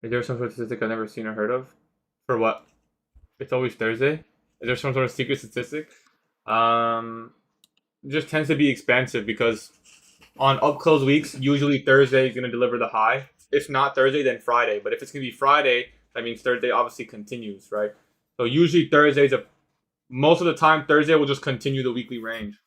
Is there some sort of statistic I've never seen or heard of? For what? It's always Thursday. Is there some sort of secret statistic? Um, it just tends to be expensive because on up close weeks, usually Thursday is gonna deliver the high. If not Thursday, then Friday. But if it's gonna be Friday, that means Thursday obviously continues, right? So usually Thursdays, most of the time Thursday will just continue the weekly range.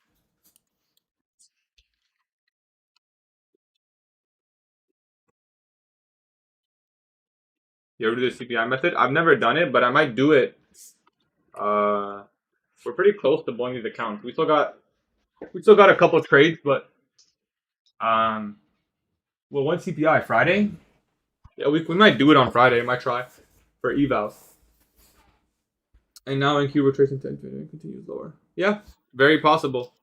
You ever do the CPI method? I've never done it, but I might do it. Uh, we're pretty close to blowing these accounts. We still got a couple of trades, but well, when CPI Friday? Yeah, we might do it on Friday. I might try for evals. And now in Q, we're tracing 10 and continues lower. Yeah, very possible.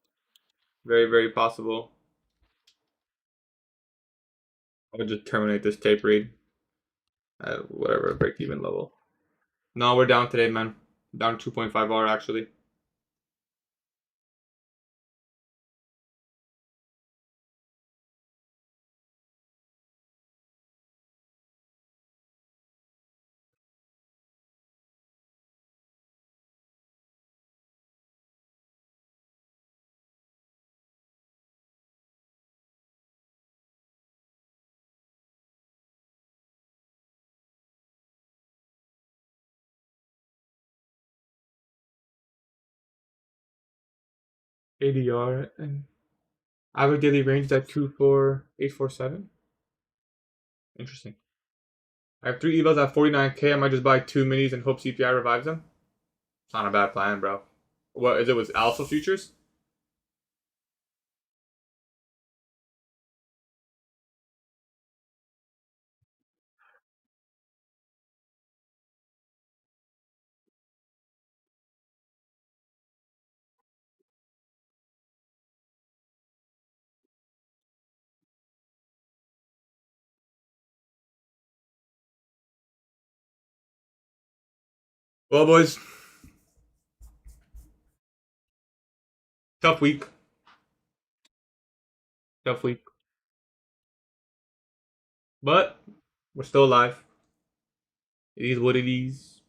Very, very possible. I'll just terminate this tape read at whatever break even level. No, we're down today, man. Down 2.5 R actually. ADR and average daily range is at 24847. Interesting. I have 3 evals at 49K. I might just buy 2 minis and hope CPI revives them. It's not a bad plan, bro. What is it with Alpha Futures? Well, boys, tough week. Tough week. But we're still alive. It is what it is.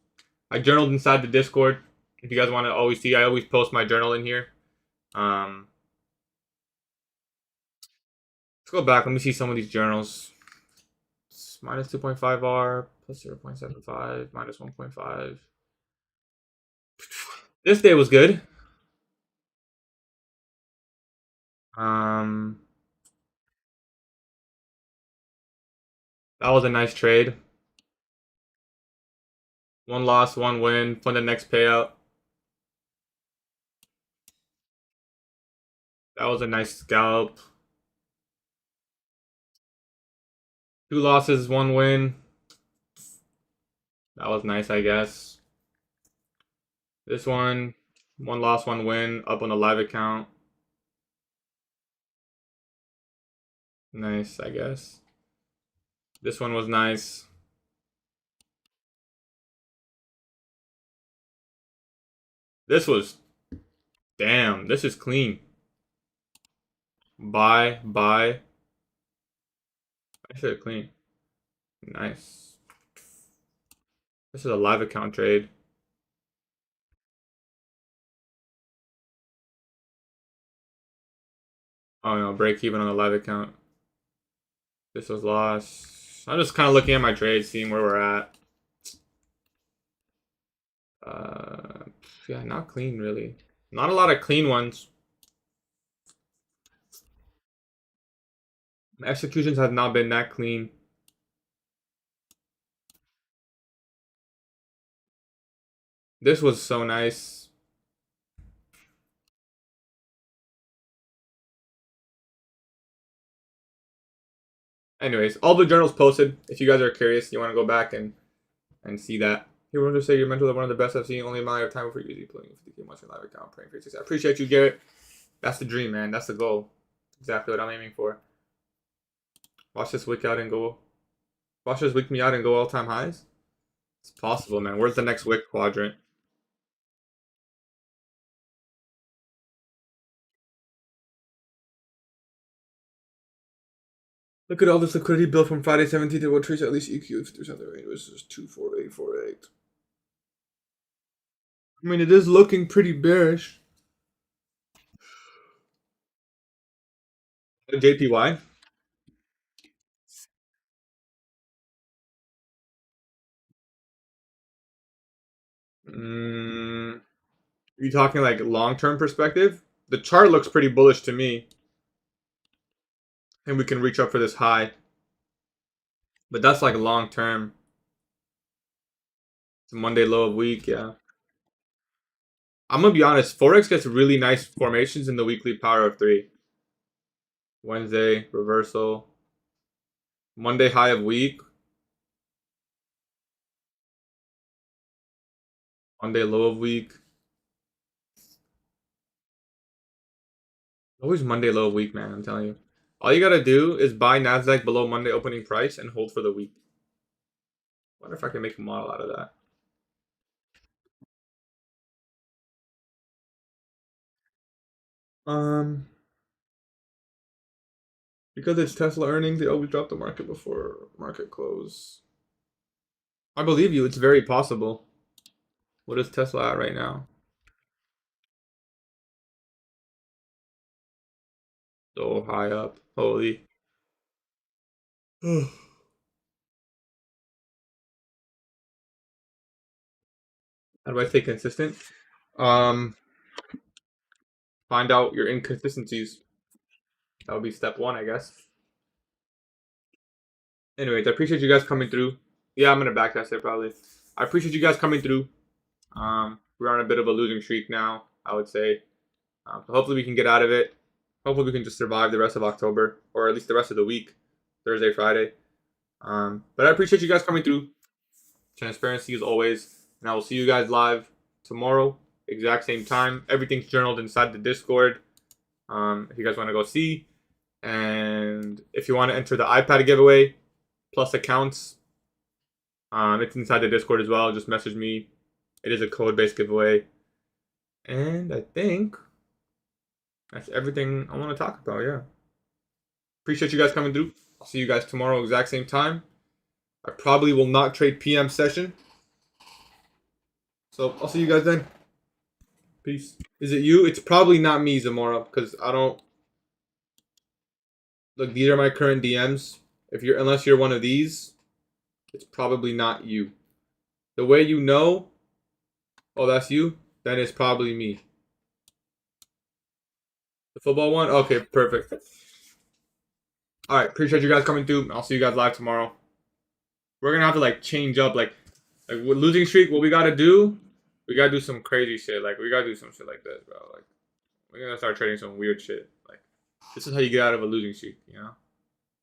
I journaled inside the Discord. If you guys want to always see, I always post my journal in here. Um, let's go back. Let me see some of these journals. It's minus 2.5 R, plus 0.75, minus 1.5. This day was good. Um, that was a nice trade. One loss, one win. Fund the next payout. That was a nice scalp. 2 losses, one win. That was nice, I guess. This one loss, one win. Up on the live account. Nice, I guess. This one was nice. This was, damn, this is clean. Buy. I should clean. Nice. This is a live account trade. Oh no, break even on the live account. This was lost. I'm just kind of looking at my trades, seeing where we're at. Uh, yeah, not clean really. Not a lot of clean ones. Executions have not been that clean. This was so nice. Anyways, all the journals posted. If you guys are curious, you want to go back and see that. Here, we'll just say your mental are one of the best I've seen. Only amount of time for usually playing 50k much in live account, praying for your success. I appreciate you, Garrett. That's the dream, man. That's the goal. Exactly what I'm aiming for. Watch this wick out and go. Watch this wick me out and go all-time highs. It's possible, man. Where's the next wick quadrant? Look at all this liquidity built from Friday 17th. It will trace at least EQ if there's other range. It was just 24848. I mean, it is looking pretty bearish. JPY. You talking like long-term perspective? The chart looks pretty bullish to me, and we can reach up for this high. But that's like long-term. It's a Monday low of week, yeah. I'm gonna be honest. Forex gets really nice formations in the weekly power of 3. Wednesday reversal. Monday high of week. Monday low of week. Always Monday low of week, man. I'm telling you. All you gotta do is buy Nasdaq below Monday opening price and hold for the week. Wonder if I can make a model out of that. Because it's Tesla earnings, they always drop the market before market close. I believe you. It's very possible. What is Tesla at right now? So high up. Holy. How do I stay consistent? Um, find out your inconsistencies. That would be step 1, I guess. Anyways, I appreciate you guys coming through. Yeah, I'm gonna backtest it probably. I appreciate you guys coming through. We're on a bit of a losing streak now, I would say. So hopefully we can get out of it. Hopefully we can just survive the rest of October, or at least the rest of the week, Thursday, Friday. But I appreciate you guys coming through. Transparency as always, and I will see you guys live tomorrow, exact same time. Everything's journaled inside the Discord. If you guys want to go see, and if you want to enter the iPad giveaway plus accounts, it's inside the Discord as well. Just message me. It is a code-based giveaway, and I think that's everything I want to talk about. Yeah, appreciate you guys coming through. I'll see you guys tomorrow, exact same time. I probably will not trade PM session. So I'll see you guys then. Peace. Is it you? It's probably not me, Zamora, because I don't. Look, these are my current DMs. Unless you're one of these, it's probably not you. The way you know, oh, that's you, then it's probably me. The football one? Okay, perfect. Alright, appreciate you guys coming through. I'll see you guys live tomorrow. We're gonna have to like change up like with losing streak, what we gotta do, we gotta do some crazy shit. Like we gotta do some shit like this, bro. Like we're gonna start trading some weird shit. Like this is how you get out of a losing streak, you know?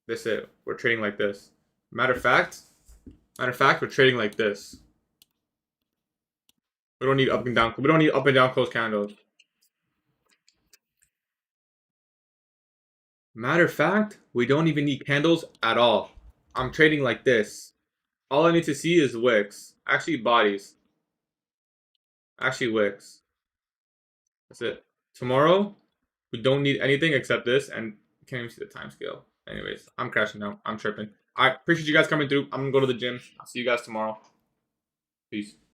This is it. We're trading like this. Matter of fact, we're trading like this. We don't need up and down. We don't need up and down close candles. Matter of fact, we don't even need candles at all. I'm trading like this. All I need to see is wicks. Actually, bodies. Actually, wicks. That's it. Tomorrow, we don't need anything except this, and can't even see the time scale. Anyways, I'm crashing now. I'm tripping. I appreciate you guys coming through. I'm gonna go to the gym. I'll see you guys tomorrow. Peace.